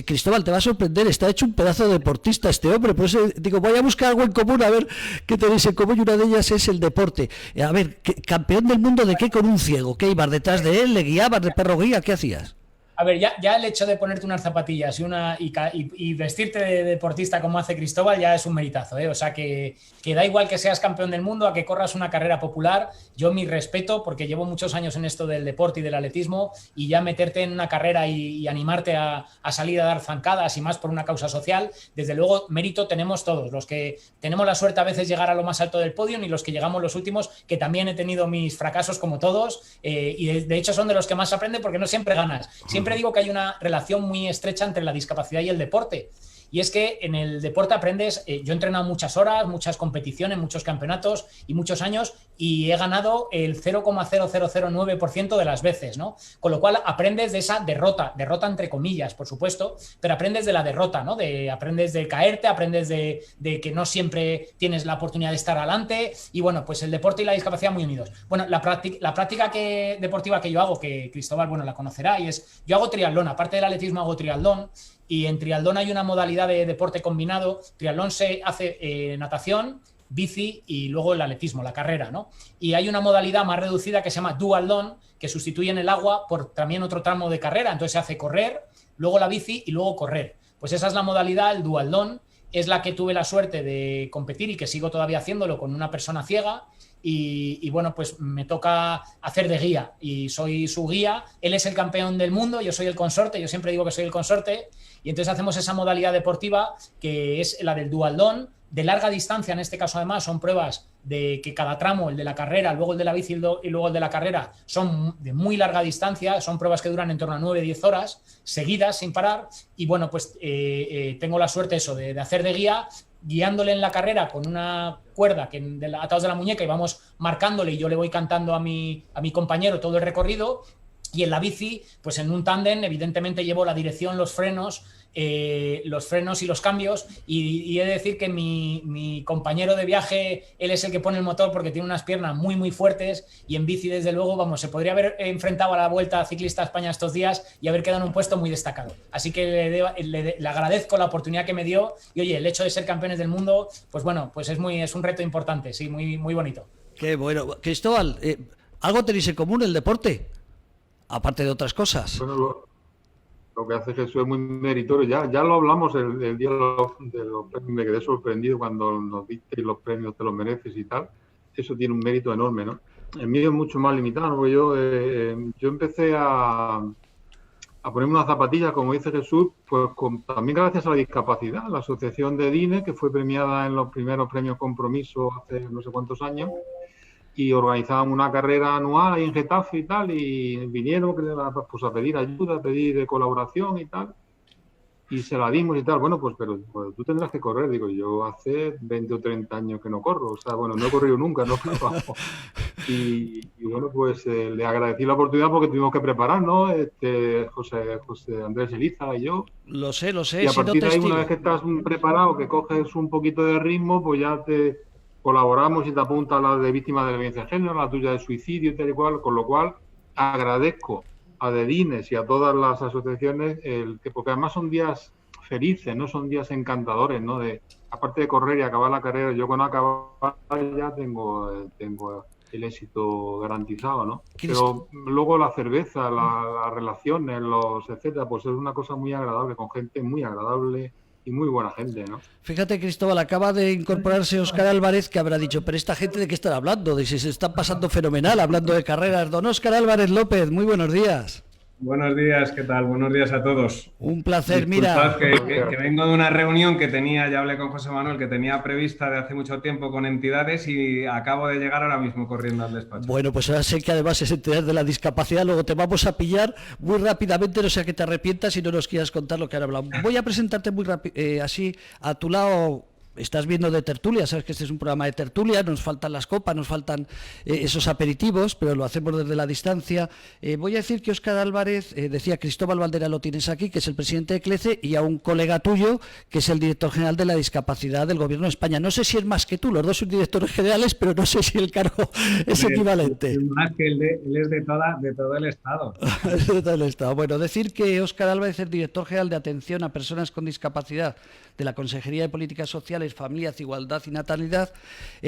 Speaker 1: Cristóbal, te va a sorprender, está hecho un pedazo de deportista este hombre, por eso digo, voy a buscar algo en común, a ver qué tenéis en común, y una de ellas es el deporte. A ver, ¿campeón del mundo de qué con un ciego? ¿Qué ibas detrás de él? ¿Le guiabas de perro guía? ¿Qué hacías?
Speaker 2: A ver, ya el hecho de ponerte unas zapatillas y vestirte de deportista como hace Cristóbal ya es un meritazo, ¿eh? O sea, que da igual que seas campeón del mundo a que corras una carrera popular. Yo mi respeto, porque llevo muchos años en esto del deporte y del atletismo, y ya meterte en una carrera y animarte a salir a dar zancadas y más por una causa social, desde luego mérito tenemos todos, los que tenemos la suerte a veces llegar a lo más alto del podio y los que llegamos los últimos, que también he tenido mis fracasos como todos, y de hecho son de los que más aprende porque no siempre ganas. Siempre digo que hay una relación muy estrecha entre la discapacidad y el deporte. Y es que en el deporte aprendes, yo he entrenado muchas horas, muchas competiciones, muchos campeonatos y muchos años, y he ganado el 0,0009% de las veces, ¿no? Con lo cual aprendes de esa derrota entre comillas, por supuesto, pero aprendes de la derrota, ¿no? Aprendes de caerte, aprendes de que no siempre tienes la oportunidad de estar adelante, y bueno, pues el deporte y la discapacidad muy unidos. Bueno, la práctica deportiva que yo hago, que Cristóbal, bueno, la conocerá, y es, yo hago triatlón, aparte del atletismo hago triatlón. Y en triatlón hay una modalidad de deporte combinado. Triatlón se hace natación, bici y luego el atletismo, la carrera, ¿no? Y hay una modalidad más reducida que se llama duatlón, que sustituye en el agua por también otro tramo de carrera. Entonces se hace correr, luego la bici y luego correr. Pues esa es la modalidad, el duatlón. Es la que tuve la suerte de competir y que sigo todavía haciéndolo con una persona ciega. Y bueno, pues me toca hacer de guía y soy su guía. Él es el campeón del mundo, yo soy el consorte, yo siempre digo que soy el consorte, y entonces hacemos esa modalidad deportiva que es la del duatlón, de larga distancia. En este caso además son pruebas de que cada tramo, el de la carrera, luego el de la bici y luego el de la carrera, son de muy larga distancia, son pruebas que duran en torno a 9-10 horas seguidas sin parar. Y bueno, pues tengo la suerte eso de hacer de guía, guiándole en la carrera con una cuerda atados de la muñeca, y vamos marcándole y yo le voy cantando a mi compañero todo el recorrido. Y en la bici, pues en un tándem, evidentemente llevo la dirección, los frenos y los cambios, y he de decir que mi compañero de viaje, él es el que pone el motor porque tiene unas piernas muy muy fuertes, y en bici desde luego, vamos, se podría haber enfrentado a la Vuelta Ciclista a España estos días y haber quedado en un puesto muy destacado. Así que le agradezco la oportunidad que me dio, y oye, el hecho de ser campeones del mundo, pues bueno, pues es un reto importante, sí, muy, muy bonito.
Speaker 1: Qué bueno. Cristóbal, ¿algo tenéis en común el deporte? Aparte de otras cosas.
Speaker 3: Bueno, lo que hace Jesús es muy meritorio. Ya lo hablamos el día de los premios, me quedé sorprendido cuando nos diste los premios, te los mereces y tal. Eso tiene un mérito enorme, ¿no? El mío es mucho más limitado, porque yo empecé a ponerme unas zapatillas, como dice Jesús, pues también gracias a la discapacidad. La asociación de DINE, que fue premiada en los primeros premios Compromiso hace no sé cuántos años, y organizaban una carrera anual ahí en Getafe y tal, y vinieron pues, a pedir ayuda, a pedir colaboración y tal, y se la dimos y tal. Bueno, pero tú tendrás que correr. Digo, yo hace 20 o 30 años que no corro, o sea, bueno, no he corrido nunca, no. Y bueno, pues le agradecí la oportunidad porque tuvimos que prepararnos, José Andrés Eliza y yo.
Speaker 1: Lo sé,
Speaker 3: Y a
Speaker 1: si no
Speaker 3: partir de ahí, una
Speaker 1: testigo.
Speaker 3: vez que estás preparado, que coges un poquito de ritmo, pues ya te colaboramos y te apunta a la de víctimas de la violencia de género, la tuya de suicidio y tal y cual, con lo cual agradezco a Dedines y a todas las asociaciones, porque además son días felices, no son días encantadores, ¿no? Aparte de correr y acabar la carrera, yo cuando acabar ya tengo el éxito garantizado, ¿no? Pero luego la cerveza, las relaciones, etcétera, pues es una cosa muy agradable, con gente muy agradable y muy buena gente, ¿no?
Speaker 1: Fíjate, Cristóbal, acaba de incorporarse Óscar Álvarez, que habrá dicho, pero esta gente de qué están hablando, de si se están pasando fenomenal hablando de carreras. Don Óscar Álvarez López, muy buenos días.
Speaker 4: Buenos días, ¿qué tal? Buenos días a todos.
Speaker 1: Un placer,
Speaker 4: Disculpad
Speaker 1: mira.
Speaker 4: que vengo de una reunión que tenía, ya hablé con José Manuel, que tenía prevista de hace mucho tiempo con entidades y acabo de llegar ahora mismo corriendo al despacho.
Speaker 1: Bueno, pues ahora sé que además es entidad de la discapacidad, luego te vamos a pillar muy rápidamente, no sea que te arrepientas y no nos quieras contar lo que han hablado. Voy a presentarte muy rápido, así a tu lado. Estás viendo de tertulia, sabes que este es un programa de tertulia, nos faltan las copas, nos faltan esos aperitivos, pero lo hacemos desde la distancia. Voy a decir que Óscar Álvarez, decía Cristóbal Valdera, lo tienes aquí, que es el presidente de CLECE, y a un colega tuyo, que es el director general de la discapacidad del Gobierno de España. No sé si es más que tú, los dos son directores generales, pero no sé si el cargo es equivalente.
Speaker 4: Más que él es de todo el Estado.
Speaker 1: De todo el Estado. Bueno, decir que Óscar Álvarez es director general de atención a personas con discapacidad de la Consejería de Políticas Sociales, Familias, Igualdad y Natalidad,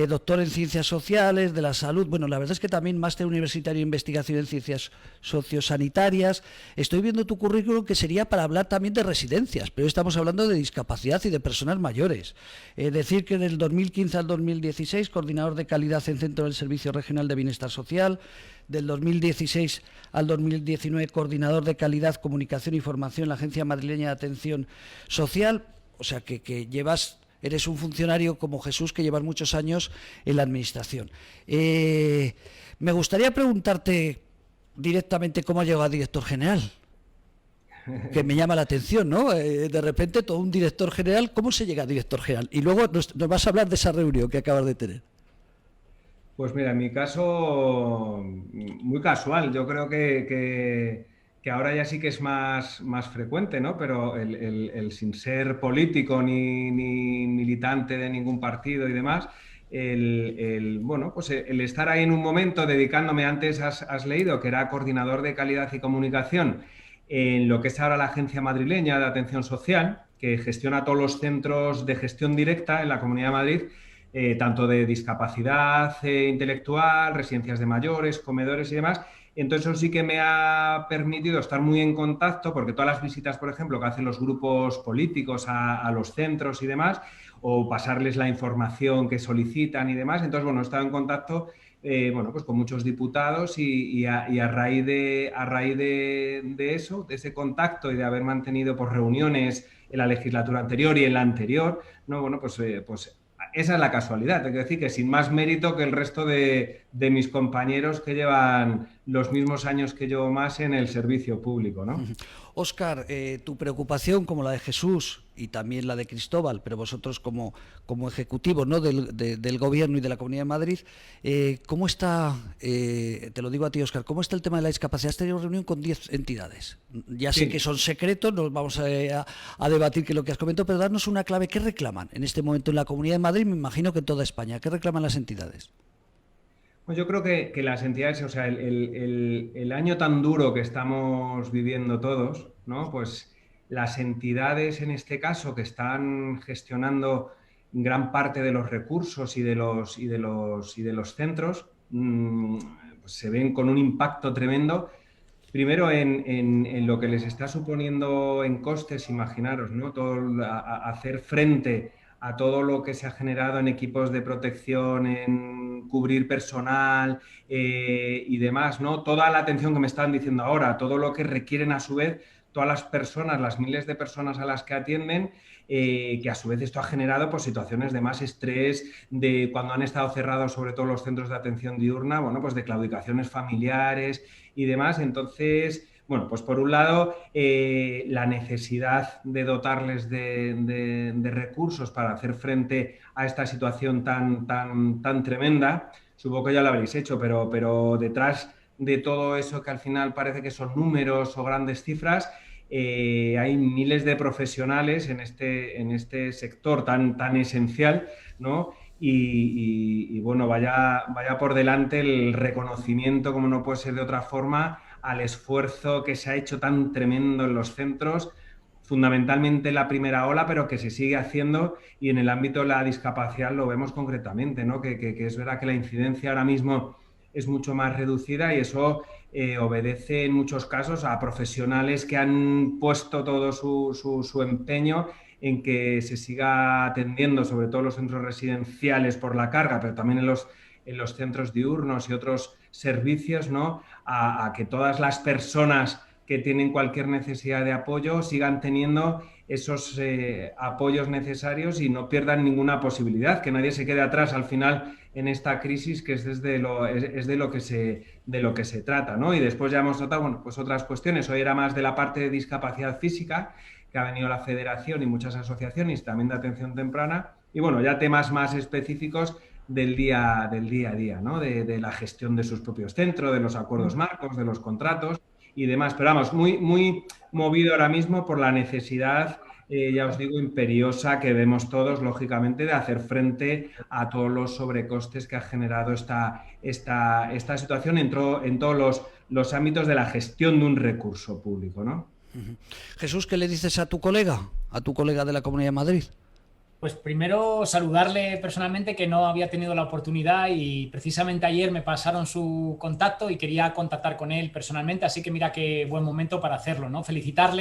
Speaker 1: doctor en Ciencias Sociales, de la Salud. Bueno, la verdad es que también máster universitario en Investigación en Ciencias Sociosanitarias. Estoy viendo tu currículum, que sería para hablar también de residencias, pero estamos hablando de discapacidad y de personas mayores. Decir que del 2015 al 2016, coordinador de calidad en Centro del Servicio Regional de Bienestar Social. Del 2016 al 2019, coordinador de calidad, comunicación y formación en la Agencia Madrileña de Atención Social. O sea que eres un funcionario como Jesús, que llevas muchos años en la administración. Me gustaría preguntarte directamente cómo has llegado a director general, que me llama la atención, ¿no? De repente todo un director general, ¿cómo se llega a director general? Y luego nos vas a hablar de esa reunión que acabas de tener.
Speaker 4: Pues mira, en mi caso, muy casual. Yo creo que ahora ya sí que es más frecuente, ¿no? Pero el sin ser político ni militante de ningún partido y demás, bueno, pues el estar ahí en un momento dedicándome, antes has leído que era coordinador de calidad y comunicación en lo que es ahora la Agencia Madrileña de Atención Social, que gestiona todos los centros de gestión directa en la Comunidad de Madrid, tanto de discapacidad intelectual, residencias de mayores, comedores y demás. Entonces eso sí que me ha permitido estar muy en contacto, porque todas las visitas, por ejemplo, que hacen los grupos políticos a los centros y demás, o pasarles la información que solicitan y demás. Entonces, bueno, he estado en contacto bueno, pues con muchos diputados y a raíz de eso, de ese contacto y de haber mantenido pues, reuniones en la legislatura anterior y en la anterior, ¿no? Bueno, pues esa es la casualidad. Tengo que decir que sin más mérito que el resto de mis compañeros que llevan los mismos años que yo más en el servicio público, ¿no?
Speaker 1: Óscar, tu preocupación, como la de Jesús y también la de Cristóbal, pero vosotros como ejecutivos, ¿no? del Gobierno y de la Comunidad de Madrid, ¿cómo está, te lo digo a ti, Óscar, cómo está el tema de la discapacidad? Has tenido reunión con 10 entidades. Ya sé que son secretos, no vamos a debatir qué es lo que has comentado, pero darnos una clave. ¿Qué reclaman en este momento en la Comunidad de Madrid? Me imagino que en toda España. ¿Qué reclaman las entidades?
Speaker 4: Pues yo creo que las entidades, o sea, el año tan duro que estamos viviendo todos, ¿no? Pues las entidades en este caso que están gestionando gran parte de los recursos y de los centros, pues se ven con un impacto tremendo Primero, en lo que les está suponiendo en costes, imaginaros, ¿no? Hacer frente a todo lo que se ha generado en equipos de protección, en cubrir personal y demás, ¿no? Toda la atención que me están diciendo ahora, todo lo que requieren a su vez todas las personas, las miles de personas a las que atienden, que a su vez esto ha generado pues, situaciones de más estrés, de cuando han estado cerrados sobre todo los centros de atención diurna, bueno, pues de claudicaciones familiares y demás. Entonces, bueno, pues por un lado, la necesidad de dotarles de recursos para hacer frente a esta situación tan tremenda, supongo que ya lo habréis hecho, pero detrás de todo eso que al final parece que son números o grandes cifras, hay miles de profesionales en este sector tan esencial, ¿no? Y bueno, vaya por delante el reconocimiento, como no puede ser de otra forma, al esfuerzo que se ha hecho tan tremendo en los centros, fundamentalmente en la primera ola, pero que se sigue haciendo y en el ámbito de la discapacidad lo vemos concretamente, ¿no? Que es verdad que la incidencia ahora mismo es mucho más reducida y eso obedece en muchos casos a profesionales que han puesto todo su empeño en que se siga atendiendo, sobre todo los centros residenciales por la carga, pero también en los centros diurnos y otros servicios, ¿no? A que todas las personas que tienen cualquier necesidad de apoyo sigan teniendo esos apoyos necesarios y no pierdan ninguna posibilidad, que nadie se quede atrás al final en esta crisis, que es de lo que se trata, ¿no? Y después ya hemos tratado, bueno, pues otras cuestiones. Hoy era más de la parte de discapacidad física, que ha venido la Federación y muchas asociaciones también de atención temprana, y bueno, ya temas más específicos del día a día, ¿no? De la gestión de sus propios centros, de los acuerdos marcos, de los contratos y demás. Pero vamos, muy movido ahora mismo por la necesidad, ya os digo, imperiosa que vemos todos, lógicamente, de hacer frente a todos los sobrecostes que ha generado esta situación en todos los ámbitos de la gestión de un recurso público, ¿no?
Speaker 1: Jesús, ¿qué le dices a tu colega de la Comunidad de Madrid?
Speaker 2: Pues primero saludarle personalmente, que no había tenido la oportunidad y precisamente ayer me pasaron su contacto y quería contactar con él personalmente, así que mira qué buen momento para hacerlo, ¿no? Felicitar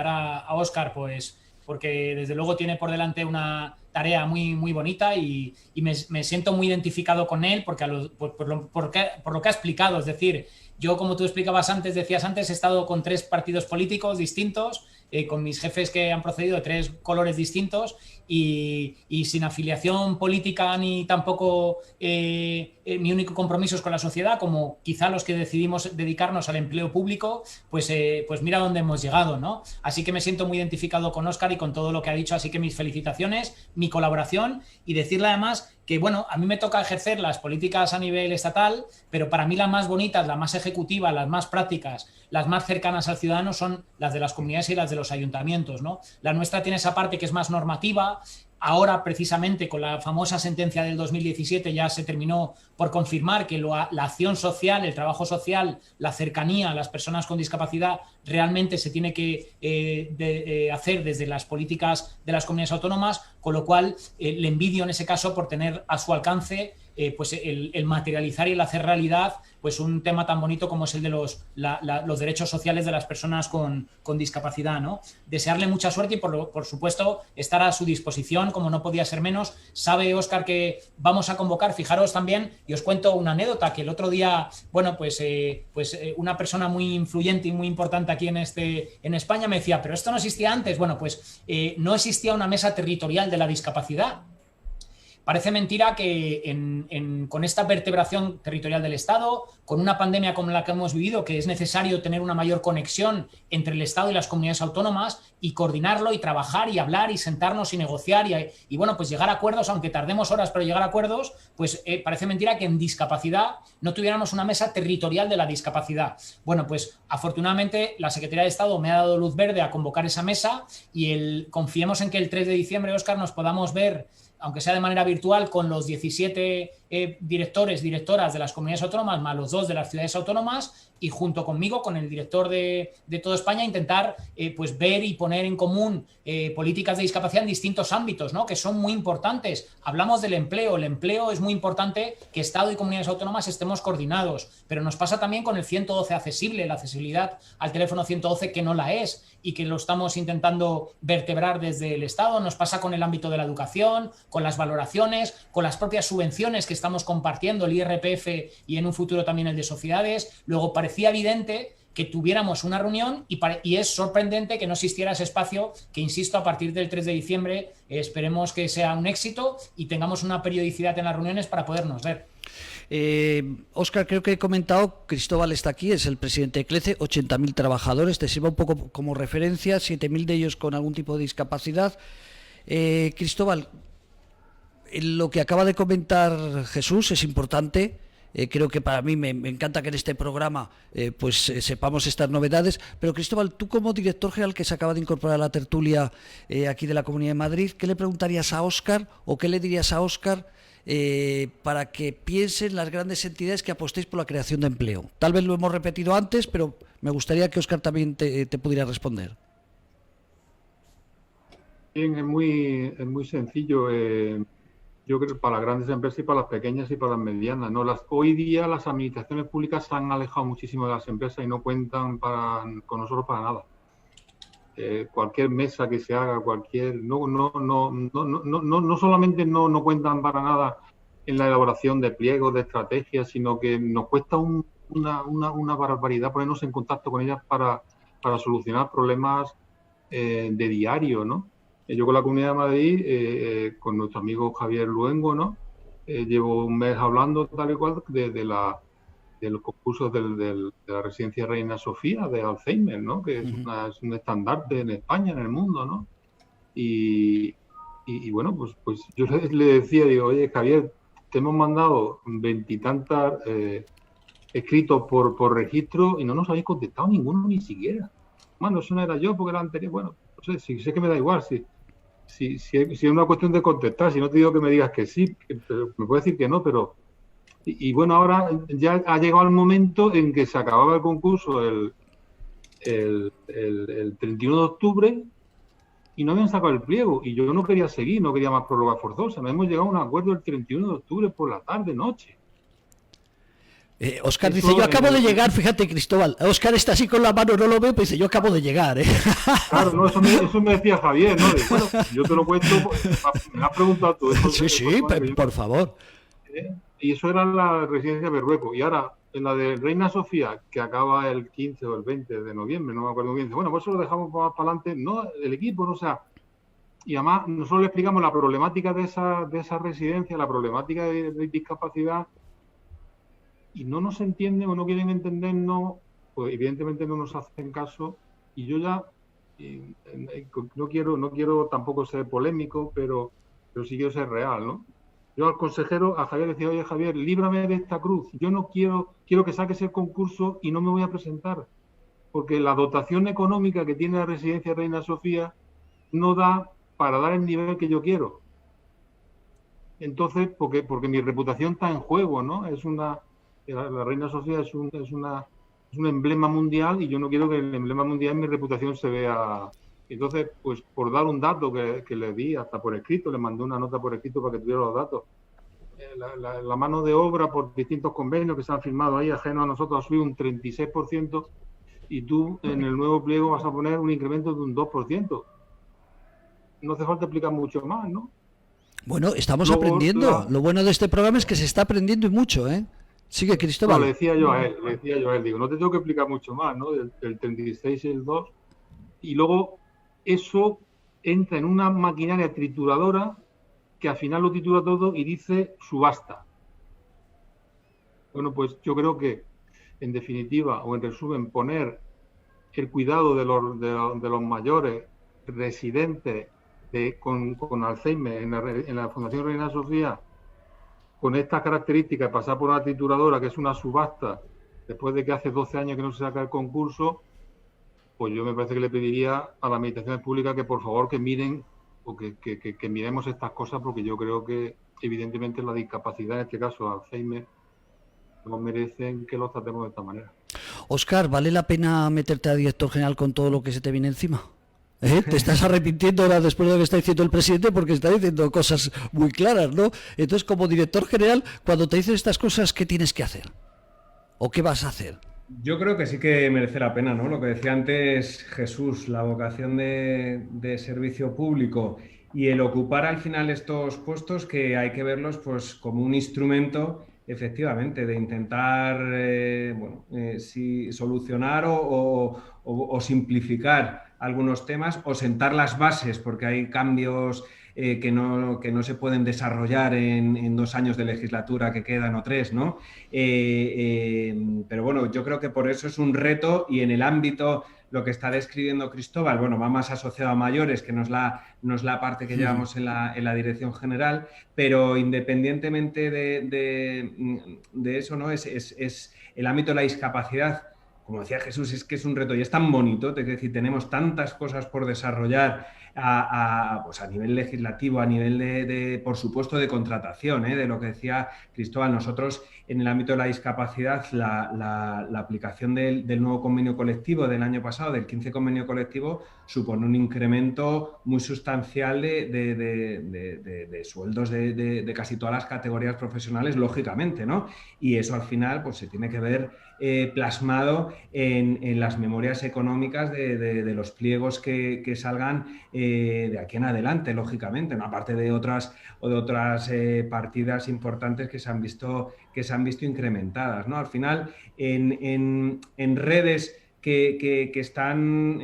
Speaker 2: a Óscar, pues porque desde luego tiene por delante una tarea muy bonita y me siento muy identificado con él porque por lo que ha explicado, es decir, yo, como tú decías antes, he estado con 3 partidos políticos distintos, con mis jefes que han procedido de 3 colores distintos y sin afiliación política ni tampoco mi único compromiso es con la sociedad, como quizá los que decidimos dedicarnos al empleo público, pues mira dónde hemos llegado, ¿no? Así que me siento muy identificado con Óscar y con todo lo que ha dicho, así que mis felicitaciones, mi colaboración y decirle además que, bueno, a mí me toca ejercer las políticas a nivel estatal, pero para mí las más bonitas, las más ejecutivas, las más prácticas, las más cercanas al ciudadano son las de las comunidades y las de los ayuntamientos, ¿no? La nuestra tiene esa parte que es más normativa. Ahora, precisamente, con la famosa sentencia del 2017 ya se terminó por confirmar que la acción social, el trabajo social, la cercanía a las personas con discapacidad realmente se tiene que hacer desde las políticas de las comunidades autónomas, con lo cual le envidio en ese caso por tener a su alcance pues el materializar y el hacer realidad pues un tema tan bonito como es el de los derechos sociales de las personas con discapacidad, ¿no? Desearle mucha suerte y por supuesto estar a su disposición, como no podía ser menos. Sabe Óscar que vamos a convocar, fijaros también, y os cuento una anécdota, que el otro día, bueno, pues una persona muy influyente y muy importante aquí en España me decía, pero esto no existía antes. Bueno, pues no existía una mesa territorial de la discapacidad. Parece mentira que con esta vertebración territorial del Estado, con una pandemia como la que hemos vivido, que es necesario tener una mayor conexión entre el Estado y las comunidades autónomas y coordinarlo y trabajar y hablar y sentarnos y negociar y bueno, pues llegar a acuerdos, aunque tardemos horas, pero llegar a acuerdos, pues parece mentira que en discapacidad no tuviéramos una mesa territorial de la discapacidad. Bueno, pues afortunadamente la Secretaría de Estado me ha dado luz verde a convocar esa mesa y confiemos en que el 3 de diciembre, Óscar, nos podamos ver, aunque sea de manera virtual, con los 17 directores, directoras de las comunidades autónomas, más los 2 de las ciudades autónomas, y junto conmigo, con el director de toda España, intentar pues ver y poner en común políticas de discapacidad en distintos ámbitos, ¿no? Que son muy importantes. Hablamos del empleo. El empleo es muy importante que Estado y comunidades autónomas estemos coordinados, pero nos pasa también con el 112 accesible, la accesibilidad al teléfono 112 que no la es y que lo estamos intentando vertebrar desde el Estado. Nos pasa con el ámbito de la educación, con las valoraciones, con las propias subvenciones que estamos compartiendo, el IRPF y en un futuro también el de sociedades. Luego parecía evidente que tuviéramos una reunión y es sorprendente que no existiera ese espacio que, insisto, a partir del 3 de diciembre esperemos que sea un éxito y tengamos una periodicidad en las reuniones para podernos ver.
Speaker 1: Óscar, creo que he comentado, Cristóbal está aquí, es el presidente de CLECE, 80.000 trabajadores, te sirva un poco como referencia, 7.000 de ellos con algún tipo de discapacidad. Cristóbal, lo que acaba de comentar Jesús es importante. Creo que para mí me encanta que en este programa sepamos estas novedades, pero Cristóbal, tú como director general que se acaba de incorporar a la tertulia aquí de la Comunidad de Madrid, ¿qué le preguntarías a Óscar o qué le dirías a Óscar para que piensen las grandes entidades que apostéis por la creación de empleo? Tal vez lo hemos repetido antes, pero me gustaría que Óscar también te pudiera responder.
Speaker 3: Bien, es muy sencillo. Yo creo que para las grandes empresas y para las pequeñas y para las medianas, ¿no? Hoy día las administraciones públicas se han alejado muchísimo de las empresas y no cuentan con nosotros para nada. Cualquier mesa que se haga, no solamente no cuentan para nada en la elaboración de pliegos, de estrategias, sino que nos cuesta una barbaridad ponernos en contacto con ellas para solucionar problemas de diario, ¿no? Yo con la Comunidad de Madrid, con nuestro amigo Javier Luengo, ¿no? Llevo un mes hablando tal y cual de los concursos de la residencia Reina Sofía de Alzheimer, ¿no? Que es un estandarte en España, en el mundo, ¿no? Y bueno, pues yo le decía, digo, oye, Javier, te hemos mandado 20 y tantas escritos por registro y no nos habéis contestado ninguno ni siquiera. Bueno, eso no era yo porque era anterior. Bueno, no sé, si sé que me da igual, si es una cuestión de contestar, si no te digo que me digas que sí, me puedes decir que no, pero... Y bueno, ahora ya ha llegado el momento en que se acababa el concurso el 31 de octubre y no habían sacado el pliego. Y yo no quería seguir, no quería más prórroga forzosa. Nos hemos llegado a un acuerdo el 31 de octubre por la tarde-noche.
Speaker 1: Óscar dice, yo acabo de llegar, fíjate, Cristóbal. Óscar está así con la mano, no lo veo, pero dice, yo acabo de llegar.
Speaker 3: Claro, no, eso me decía Javier, ¿no? Bueno, yo te lo cuento, me has preguntado tú.
Speaker 1: Sí, por favor.
Speaker 3: Y eso era la residencia Berrueco. Y ahora, en la de Reina Sofía, que acaba el 15 o el 20 de noviembre, no me acuerdo bien, dice, bueno, pues eso lo dejamos más para adelante. No, el equipo, no, o sea... Y además, nosotros le explicamos la problemática de esa residencia, la problemática de discapacidad, y no nos entienden o no quieren entendernos, pues evidentemente no nos hacen caso. Y yo ya no quiero tampoco ser polémico, pero sí quiero ser real, ¿no? Yo al consejero, a Javier, le decía, oye Javier, líbrame de esta cruz. Yo no quiero que saques el concurso y no me voy a presentar, porque la dotación económica que tiene la residencia Reina Sofía no da para dar el nivel que yo quiero. Entonces, porque mi reputación está en juego, ¿no? La Reina Sofía es un emblema mundial y yo no quiero que el emblema mundial, mi reputación, se vea. Entonces, pues por dar un dato que le di hasta por escrito, le mandé una nota por escrito para que tuviera los datos. La mano de obra por distintos convenios que se han firmado ahí, ajeno a nosotros, ha subido un 36% y tú en el nuevo pliego vas a poner un incremento de un 2%. No hace falta explicar mucho más, ¿no?
Speaker 1: Bueno, estamos aprendiendo. Lo bueno de este programa es que se está aprendiendo y mucho, ¿eh? Sigue, Cristóbal.
Speaker 3: No, le decía yo a él, digo, no te tengo que explicar mucho más, ¿no? Del 36 y el 2. Y luego eso entra en una maquinaria trituradora que al final lo tritura todo y dice subasta. Bueno, pues yo creo que, en definitiva, o en resumen, poner el cuidado de los mayores residentes con Alzheimer en la Fundación Reina Sofía, con estas características, pasar por una trituradora, que es una subasta, después de que hace 12 años que no se saca el concurso, pues yo me parece que le pediría a las administraciones públicas que por favor que miren o que miremos estas cosas, porque yo creo que evidentemente la discapacidad, en este caso Alzheimer, no merecen que lo tratemos de esta manera.
Speaker 1: Óscar, ¿vale la pena meterte a director general con todo lo que se te viene encima? Te estás arrepintiendo ahora después de lo que está diciendo el presidente, porque está diciendo cosas muy claras, ¿no? Entonces, como director general, cuando te dicen estas cosas, ¿qué tienes que hacer? ¿O qué vas a hacer?
Speaker 4: Yo creo que sí que merece la pena, ¿no? Lo que decía antes Jesús, la vocación de servicio público y el ocupar al final estos puestos, que hay que verlos pues como un instrumento, efectivamente, de intentar solucionar o simplificar algunos temas o sentar las bases, porque hay cambios que no se pueden desarrollar en 2 años de legislatura que quedan o 3, ¿no? Pero bueno, yo creo que por eso es un reto, y en el ámbito, lo que está describiendo Cristóbal, bueno, va más asociado a mayores, que no es la parte que llevamos en la dirección general, pero independientemente de eso, ¿no? Es el ámbito de la discapacidad. Como decía Jesús, es que es un reto y es tan bonito, es decir, tenemos tantas cosas por desarrollar pues a nivel legislativo, a nivel por supuesto, de contratación, de lo que decía Cristóbal. Nosotros, en el ámbito de la discapacidad, la aplicación del nuevo convenio colectivo del año pasado, del 15 convenio colectivo, supone un incremento muy sustancial de sueldos de casi todas las categorías profesionales, lógicamente, ¿no? Y eso al final pues se tiene que ver plasmado en las memorias económicas de los pliegos que salgan de aquí en adelante, lógicamente, ¿no? Aparte de otras partidas importantes que se han visto incrementadas, ¿no? Al final, en redes que están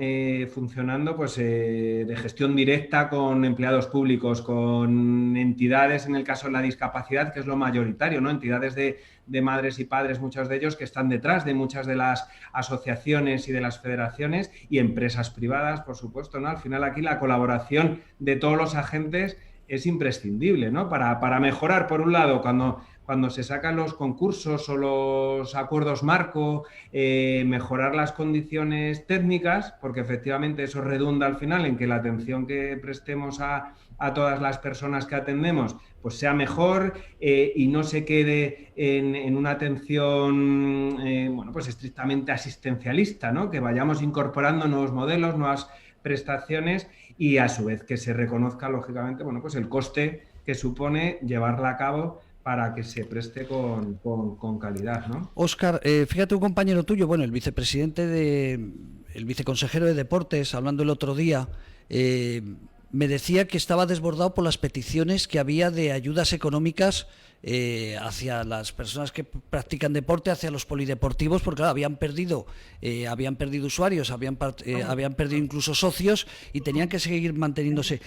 Speaker 4: funcionando pues, de gestión directa con empleados públicos, con entidades, en el caso de la discapacidad, que es lo mayoritario, ¿no? Entidades de madres y padres, muchos de ellos, que están detrás de muchas de las asociaciones y de las federaciones, y empresas privadas, por supuesto, ¿no? Al final, aquí la colaboración de todos los agentes es imprescindible, ¿no? Para mejorar, por un lado, cuando se sacan los concursos o los acuerdos marco, mejorar las condiciones técnicas, porque efectivamente eso redunda al final en que la atención que prestemos a todas las personas que atendemos pues sea mejor, y no se quede en una atención pues estrictamente asistencialista, ¿no? Que vayamos incorporando nuevos modelos, nuevas prestaciones, y a su vez que se reconozca, lógicamente, bueno, pues el coste que supone llevarla a cabo para que se preste con calidad, ¿no?
Speaker 1: Óscar, fíjate, un compañero tuyo, bueno, el viceconsejero de Deportes, hablando el otro día, me decía que estaba desbordado por las peticiones que había de ayudas económicas hacia las personas que practican deporte, hacia los polideportivos, porque claro, habían perdido usuarios, habían perdido incluso socios, y tenían que seguir manteniéndose.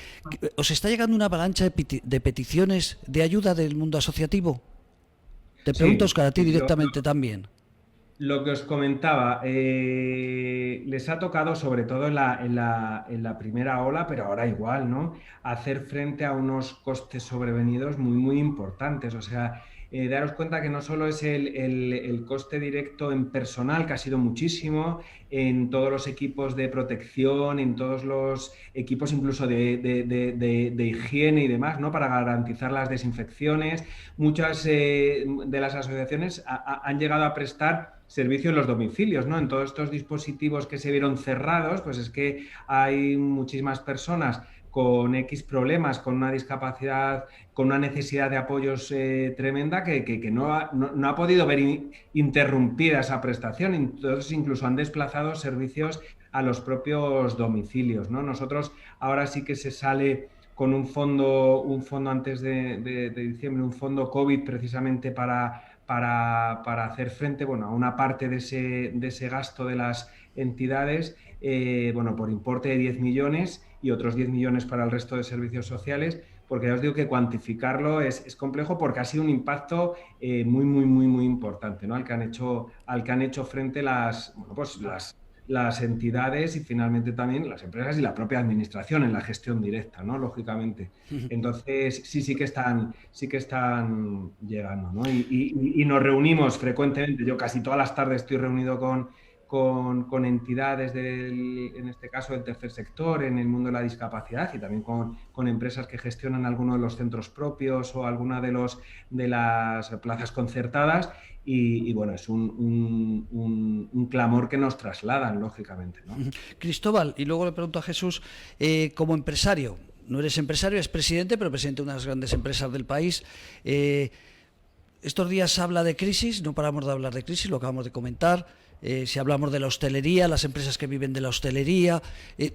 Speaker 1: ¿Os está llegando una avalancha de peticiones de ayuda del mundo asociativo? Te pregunto, Óscar, a ti directamente también.
Speaker 4: Lo que os comentaba, les ha tocado, sobre todo en la primera ola, pero ahora igual, ¿no? Hacer frente a unos costes sobrevenidos muy, muy importantes. O sea, daros cuenta que no solo es el coste directo en personal, que ha sido muchísimo, en todos los equipos de protección, en todos los equipos incluso de higiene y demás, ¿no? Para garantizar las desinfecciones. Muchas de las asociaciones han llegado a prestar servicio en los domicilios, ¿no? En todos estos dispositivos que se vieron cerrados, pues es que hay muchísimas personas con X problemas, con una discapacidad, con una necesidad de apoyos tremenda, que no ha podido ver interrumpida esa prestación. Entonces, incluso han desplazado servicios a los propios domicilios, ¿no? Nosotros ahora sí que se sale con un fondo antes de diciembre, un fondo COVID, precisamente para hacer frente, bueno, a una parte de ese gasto de las entidades, por importe de 10 millones y otros 10 millones para el resto de servicios sociales, porque ya os digo que cuantificarlo es complejo, porque ha sido un impacto muy, muy, muy, muy importante, ¿no? Al que han hecho frente las entidades, y finalmente también las empresas y la propia administración en la gestión directa, ¿no? Lógicamente. Entonces, sí que están llegando, ¿no? Y nos reunimos frecuentemente. Yo casi todas las tardes estoy reunido con con entidades en este caso del tercer sector, en el mundo de la discapacidad, y también con empresas que gestionan alguno de los centros propios o alguna de las plazas concertadas. Y bueno, es un clamor que nos trasladan, lógicamente, ¿no?
Speaker 1: Cristóbal, y luego le pregunto a Jesús, como empresario, no eres empresario, eres presidente, pero presidente de unas grandes empresas del país. Estos días se habla de crisis, no paramos de hablar de crisis, lo acabamos de comentar. Si hablamos de la hostelería, las empresas que viven de la hostelería.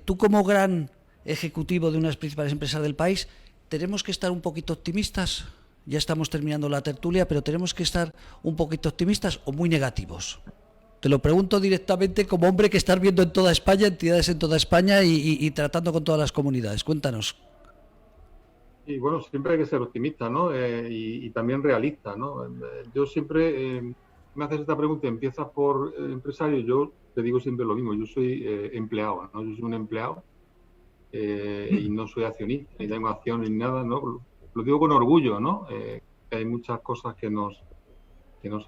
Speaker 1: Tú, como gran ejecutivo de unas principales empresas del país, ¿tenemos que estar un poquito optimistas? Ya estamos terminando la tertulia, pero ¿tenemos que estar un poquito optimistas o muy negativos? Te lo pregunto directamente como hombre que estás viendo en toda España, entidades en toda España y tratando con todas las comunidades. Cuéntanos.
Speaker 3: Y bueno, siempre hay que ser optimista, ¿no? Y también realista, ¿no? Yo siempre me haces esta pregunta y empiezas por empresario, yo te digo siempre lo mismo, yo soy empleado, ¿no? Yo soy un empleado y no soy accionista, ni tengo acción ni nada, ¿no? Lo digo con orgullo, ¿no? Que hay muchas cosas que nos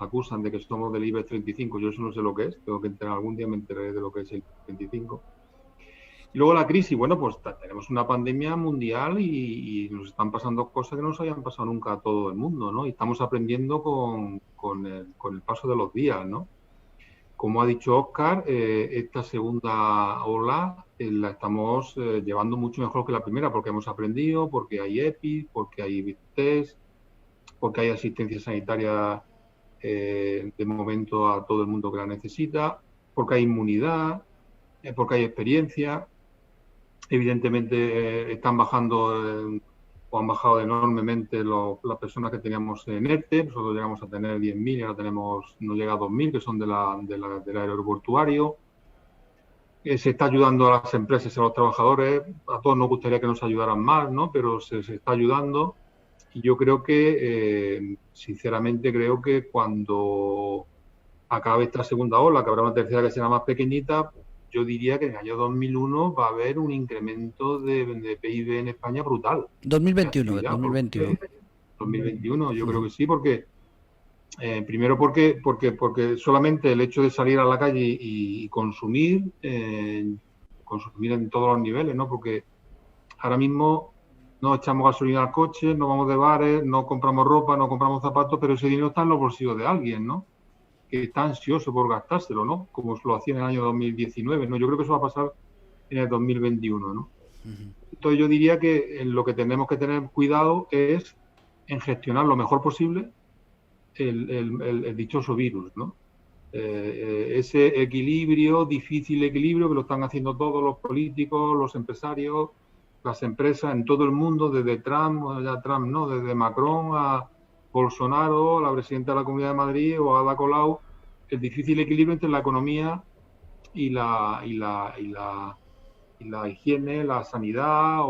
Speaker 3: acusan de que somos del IBEX 35, yo eso no sé lo que es, tengo que enterar, algún día me enteraré de lo que es el 35. Y luego la crisis, bueno, pues tenemos una pandemia mundial y nos están pasando cosas que no nos habían pasado nunca a todo el mundo, ¿no? Y estamos aprendiendo con el paso de los días, ¿no? Como ha dicho Óscar, esta segunda ola la estamos llevando mucho mejor que la primera, porque hemos aprendido, porque hay EPI, porque hay test, porque hay asistencia sanitaria de momento a todo el mundo que la necesita, porque hay inmunidad, porque hay experiencia. Evidentemente están bajando o han bajado enormemente las personas que teníamos en ERTE. Nosotros llegamos a tener 10.000 y ahora no llega a 2.000, que son del aeroportuario. Se está ayudando a las empresas y a los trabajadores. A todos nos gustaría que nos ayudaran más, ¿no? Pero se está ayudando. Y yo creo que, sinceramente, creo que cuando acabe esta segunda ola, que habrá una tercera que será más pequeñita, yo diría que en el año 2001 va a haber un incremento de PIB en España brutal.
Speaker 1: 2021.
Speaker 3: 2021, yo creo que sí, porque primero porque solamente el hecho de salir a la calle y consumir en todos los niveles, ¿no? Porque ahora mismo no echamos gasolina al coche, no vamos de bares, no compramos ropa, no compramos zapatos, pero ese dinero está en los bolsillos de alguien, ¿no? Que está ansioso por gastárselo, ¿no? Como lo hacía en el año 2019, ¿no? Yo creo que eso va a pasar en el 2021, ¿no? Entonces yo diría que en lo que tenemos que tener cuidado es en gestionar lo mejor posible el dichoso virus, ¿no? Ese equilibrio, difícil equilibrio, que lo están haciendo todos los políticos, los empresarios, las empresas en todo el mundo, desde Trump, ¿no? Desde Macron a Bolsonaro, la presidenta de la Comunidad de Madrid o Ada Colau, el difícil equilibrio entre la economía y la higiene, la sanidad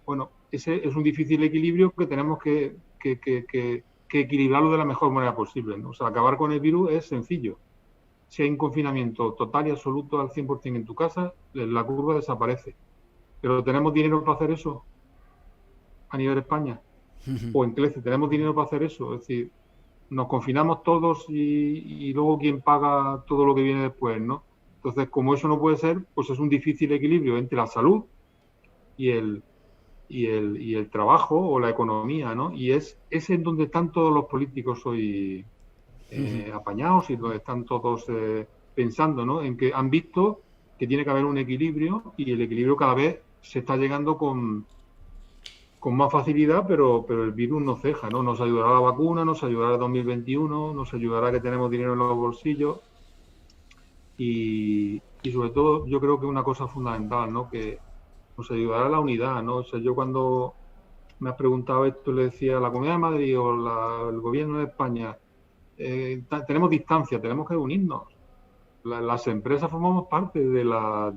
Speaker 3: bueno, ese es un difícil equilibrio que tenemos que equilibrarlo de la mejor manera posible, ¿no? O sea, acabar con el virus es sencillo. Si hay un confinamiento total y absoluto al 100% en tu casa, la curva desaparece. Pero ¿tenemos dinero para hacer eso a nivel de España? O en CLECE, ¿tenemos dinero para hacer eso? Es decir, nos confinamos todos y luego ¿quién paga todo lo que viene después, no? Entonces, como eso no puede ser, pues es un difícil equilibrio entre la salud y el trabajo o la economía, ¿no? Y es en donde están todos los políticos hoy apañados y donde están todos pensando, ¿no? En que han visto que tiene que haber un equilibrio y el equilibrio cada vez se está llegando con más facilidad, pero el virus no ceja, ¿no? Nos ayudará la vacuna, nos ayudará el 2021, nos ayudará que tenemos dinero en los bolsillos y sobre todo yo creo que una cosa fundamental, ¿no? Que nos ayudará la unidad, ¿no? O sea, yo cuando me has preguntado esto le decía a la Comunidad de Madrid o el Gobierno de España, tenemos distancia, tenemos que unirnos. Las empresas formamos parte de la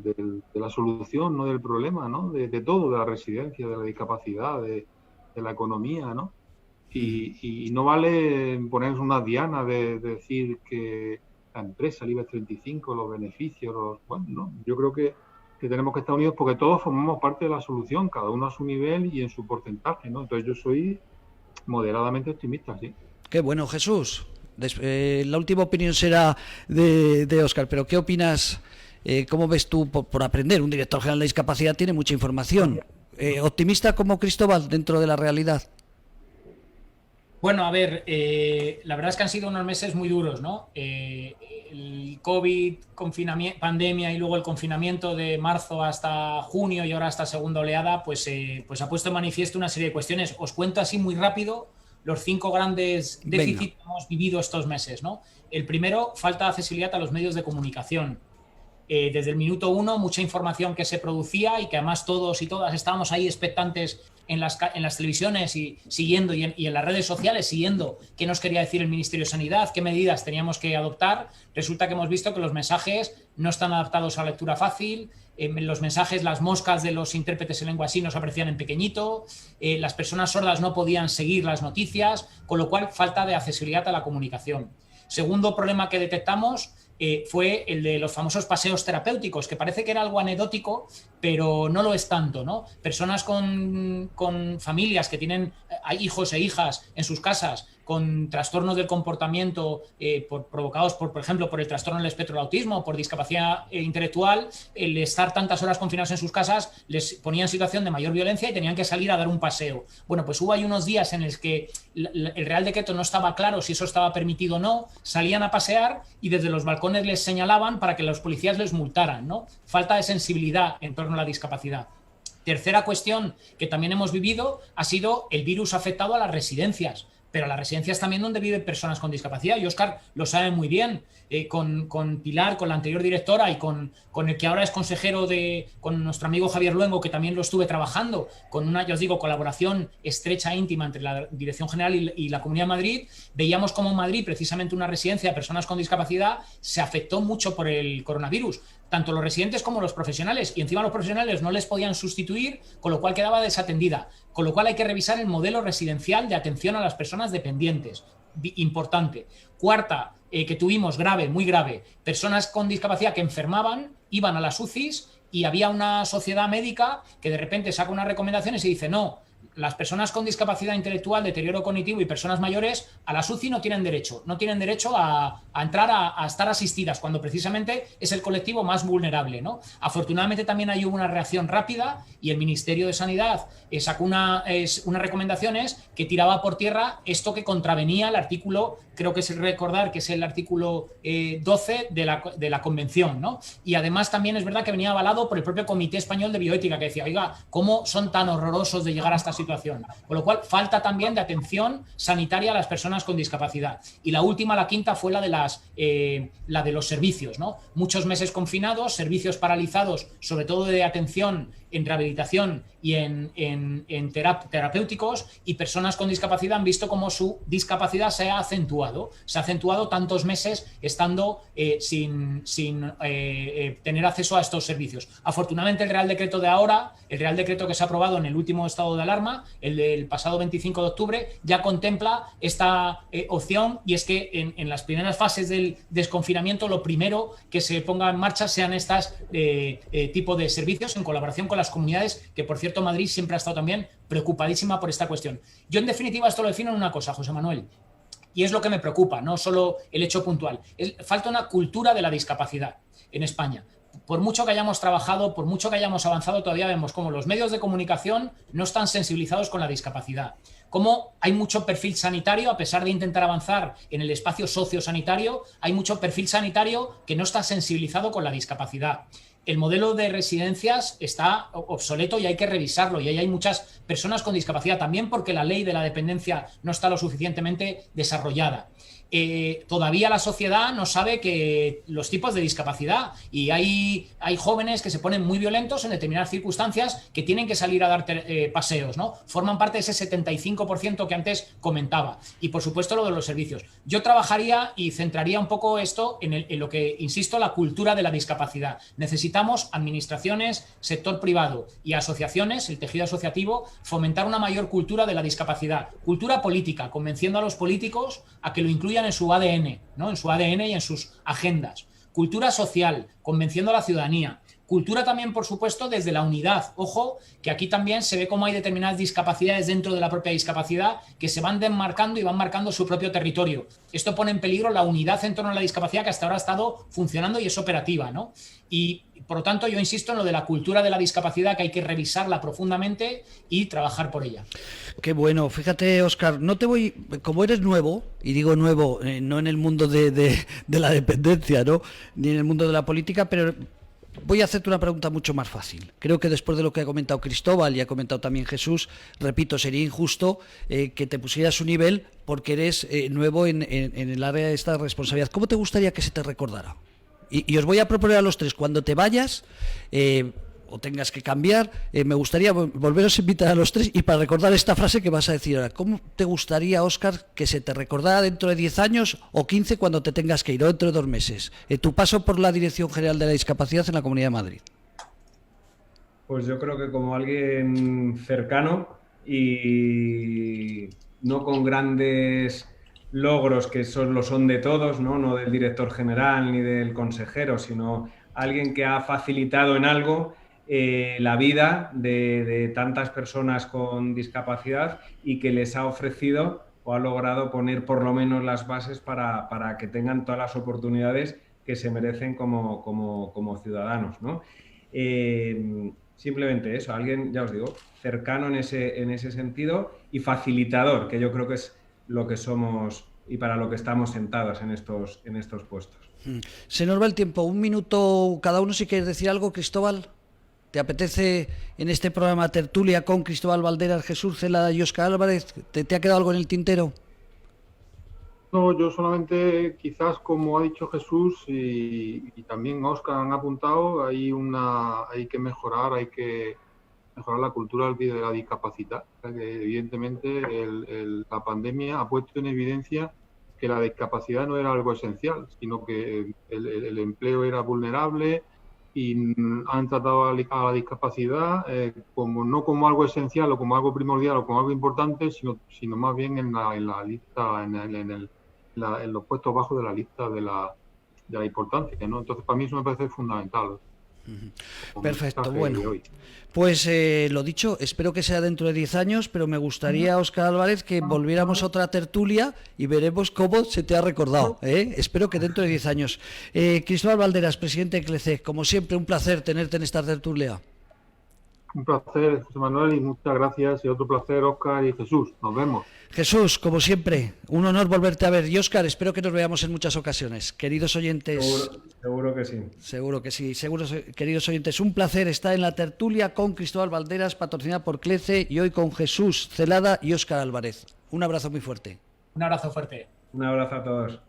Speaker 3: solución, no del problema, ¿no? De todo, de la residencia, de la discapacidad, de la economía, ¿no? Y no vale ponernos una diana de decir que la empresa, el IBEX 35, los beneficios, bueno, no. Yo creo que tenemos que estar unidos porque todos formamos parte de la solución, cada uno a su nivel y en su porcentaje, ¿no? Entonces yo soy moderadamente optimista, sí.
Speaker 1: Qué bueno, Jesús. La última opinión será de Óscar, pero ¿qué opinas? ¿Cómo ves tú por aprender? Un director general de discapacidad tiene mucha información. ¿Optimista como Cristóbal dentro de la realidad?
Speaker 2: Bueno, a ver, la verdad es que han sido unos meses muy duros, ¿no? El COVID, confinamiento, pandemia y luego el confinamiento de marzo hasta junio y ahora hasta segunda oleada, pues ha puesto en manifiesto una serie de cuestiones. Os cuento así muy rápido los 5 grandes déficits que hemos vivido estos meses, ¿no? El primero, falta de accesibilidad a los medios de comunicación. Desde el minuto 1, mucha información que se producía y que además todos y todas estábamos ahí expectantes en las televisiones y siguiendo y en las redes sociales siguiendo qué nos quería decir el Ministerio de Sanidad, qué medidas teníamos que adoptar. Resulta que hemos visto que los mensajes no están adaptados a la lectura fácil. Los mensajes, las moscas de los intérpretes en lengua así nos aparecían en pequeñito. Las personas sordas no podían seguir las noticias, con lo cual falta de accesibilidad a la comunicación. Segundo problema que detectamos fue el de los famosos paseos terapéuticos, que parece que era algo anecdótico, pero no lo es tanto, ¿no? Personas con familias que tienen hijos e hijas en sus casas con trastornos del comportamiento provocados, por ejemplo, por el trastorno del espectro del autismo, por discapacidad intelectual, el estar tantas horas confinados en sus casas les ponía en situación de mayor violencia y tenían que salir a dar un paseo. Bueno, pues hubo ahí unos días en los que el Real Decreto no estaba claro si eso estaba permitido o no, salían a pasear y desde los balcones les señalaban para que los policías les multaran, ¿no? Falta de sensibilidad en torno a la discapacidad. Tercera cuestión que también hemos vivido ha sido el virus afectado a las residencias. Pero a las residencias también donde viven personas con discapacidad. Y Óscar lo sabe muy bien, con Pilar, con la anterior directora y con el que ahora es consejero con nuestro amigo Javier Luengo, que también lo estuve trabajando, con una, ya os digo, colaboración estrecha e íntima entre la Dirección General y la Comunidad de Madrid. Veíamos cómo en Madrid, precisamente una residencia de personas con discapacidad, se afectó mucho por el coronavirus. Tanto los residentes como los profesionales, y encima los profesionales no les podían sustituir, con lo cual quedaba desatendida, con lo cual hay que revisar el modelo residencial de atención a las personas dependientes, importante. Cuarta, que tuvimos grave, muy grave, personas con discapacidad que enfermaban, iban a las UCIs y había una sociedad médica que de repente saca unas recomendaciones y dice no, las personas con discapacidad intelectual, deterioro cognitivo y personas mayores a la UCI no tienen derecho a entrar a estar asistidas, cuando precisamente es el colectivo más vulnerable, ¿no? Afortunadamente también hay una reacción rápida y el Ministerio de Sanidad sacó unas recomendaciones que tiraba por tierra esto que contravenía el artículo, creo que es recordar que es el artículo 12 de la Convención, ¿no? Y además también es verdad que venía avalado por el propio Comité Español de Bioética, que decía, oiga, ¿cómo son tan horrorosos de llegar a esta situación? Con lo cual, falta también de atención sanitaria a las personas con discapacidad. Y la última, la quinta, fue la de los servicios, ¿no? Muchos meses confinados, servicios paralizados, sobre todo de atención en rehabilitación y en terapéuticos, y personas con discapacidad han visto cómo su discapacidad se ha acentuado tantos meses estando sin tener acceso a estos servicios. Afortunadamente el Real Decreto de ahora, el Real Decreto que se ha aprobado en el último estado de alarma, el del pasado 25 de octubre, ya contempla esta opción, y es que en las primeras fases del desconfinamiento lo primero que se ponga en marcha sean estas tipo de servicios en colaboración con las comunidades, que por cierto Madrid siempre ha estado también preocupadísima por esta cuestión. Yo en definitiva esto lo defino en una cosa, José Manuel, y es lo que me preocupa, no solo el hecho puntual. Falta una cultura de la discapacidad en España. Por mucho que hayamos trabajado, por mucho que hayamos avanzado, todavía vemos cómo los medios de comunicación no están sensibilizados con la discapacidad. Cómo hay mucho perfil sanitario, a pesar de intentar avanzar en el espacio sociosanitario, hay mucho perfil sanitario que no está sensibilizado con la discapacidad. El modelo de residencias está obsoleto y hay que revisarlo, y ahí hay muchas personas con discapacidad, también porque la ley de la dependencia no está lo suficientemente desarrollada. Todavía la sociedad no sabe que los tipos de discapacidad, y hay jóvenes que se ponen muy violentos en determinadas circunstancias que tienen que salir a dar paseos, ¿no? Forman parte de ese 75% que antes comentaba. Y por supuesto lo de los servicios. Yo trabajaría y centraría un poco esto en lo que, insisto, la cultura de la discapacidad. Necesitamos administraciones, sector privado y asociaciones, el tejido asociativo, fomentar una mayor cultura de la discapacidad. Cultura política, convenciendo a los políticos a que lo incluyan en su ADN, ¿no? En su ADN y en sus agendas. Cultura social, convenciendo a la ciudadanía. Cultura también, por supuesto, desde la unidad. Ojo, que aquí también se ve cómo hay determinadas discapacidades dentro de la propia discapacidad que se van desmarcando y van marcando su propio territorio. Esto pone en peligro la unidad en torno a la discapacidad que hasta ahora ha estado funcionando y es operativa, ¿no? Y, por lo tanto, yo insisto en lo de la cultura de la discapacidad, que hay que revisarla profundamente y trabajar por ella.
Speaker 1: Qué bueno. Fíjate, Óscar, no te voy, como eres nuevo, y digo nuevo, no en el mundo de la dependencia, ¿no? Ni en el mundo de la política, pero voy a hacerte una pregunta mucho más fácil. Creo que después de lo que ha comentado Cristóbal y ha comentado también Jesús, repito, sería injusto que te pusieras un nivel porque eres nuevo en el área de esta responsabilidad. ¿Cómo te gustaría que se te recordara? Y os voy a proponer a los tres, cuando te vayas o tengas que cambiar, me gustaría volveros a invitar a los tres y para recordar esta frase que vas a decir ahora. ¿Cómo te gustaría, Óscar, que se te recordara dentro de 10 años o 15 cuando te tengas que ir, o dentro de 2 meses? Tu paso por la Dirección General de la Discapacidad en la Comunidad de Madrid.
Speaker 4: Pues yo creo que como alguien cercano y no con grandes logros que lo son de todos, no del director general ni del consejero, sino alguien que ha facilitado en algo la vida de tantas personas con discapacidad y que les ha ofrecido o ha logrado poner por lo menos las bases para que tengan todas las oportunidades que se merecen como ciudadanos, ¿no? Simplemente eso, alguien, ya os digo, cercano en ese sentido y facilitador, que yo creo que es lo que somos y para lo que estamos sentados en estos puestos.
Speaker 1: Se nos va el tiempo. Un minuto cada uno si quieres decir algo, Cristóbal. ¿Te apetece en este programa tertulia con Cristóbal Valderas, Jesús Celada y Óscar Álvarez? ¿Te ha quedado algo en el tintero?
Speaker 3: No, yo solamente, quizás como ha dicho Jesús y también Óscar han apuntado, hay que mejorar la cultura de la discapacidad. O sea, que evidentemente la pandemia ha puesto en evidencia que la discapacidad no era algo esencial, sino que el empleo era vulnerable y han tratado a la discapacidad no como algo esencial o como algo primordial o como algo importante, sino más bien en la lista, en los puestos bajos de la lista de la importancia, ¿no? Entonces, para mí eso me parece fundamental.
Speaker 1: Perfecto, bueno. Pues lo dicho, espero que sea dentro de 10 años, pero me gustaría, Óscar Álvarez, que volviéramos a otra tertulia y veremos cómo se te ha recordado. Espero que dentro de 10 años. Cristóbal Valderas, presidente de CLECEC, como siempre, un placer tenerte en esta tertulia.
Speaker 3: Un placer, José Manuel, y muchas gracias. Y otro placer, Óscar y Jesús. Nos vemos.
Speaker 1: Jesús, como siempre, un honor volverte a ver. Y Óscar, espero que nos veamos en muchas ocasiones. Queridos oyentes...
Speaker 4: Seguro que sí.
Speaker 1: Seguro que sí. Queridos oyentes, un placer estar en la tertulia con Cristóbal Valderas, patrocinada por CLECE, y hoy con Jesús Celada y Óscar Álvarez. Un abrazo muy fuerte.
Speaker 2: Un abrazo fuerte.
Speaker 4: Un abrazo a todos.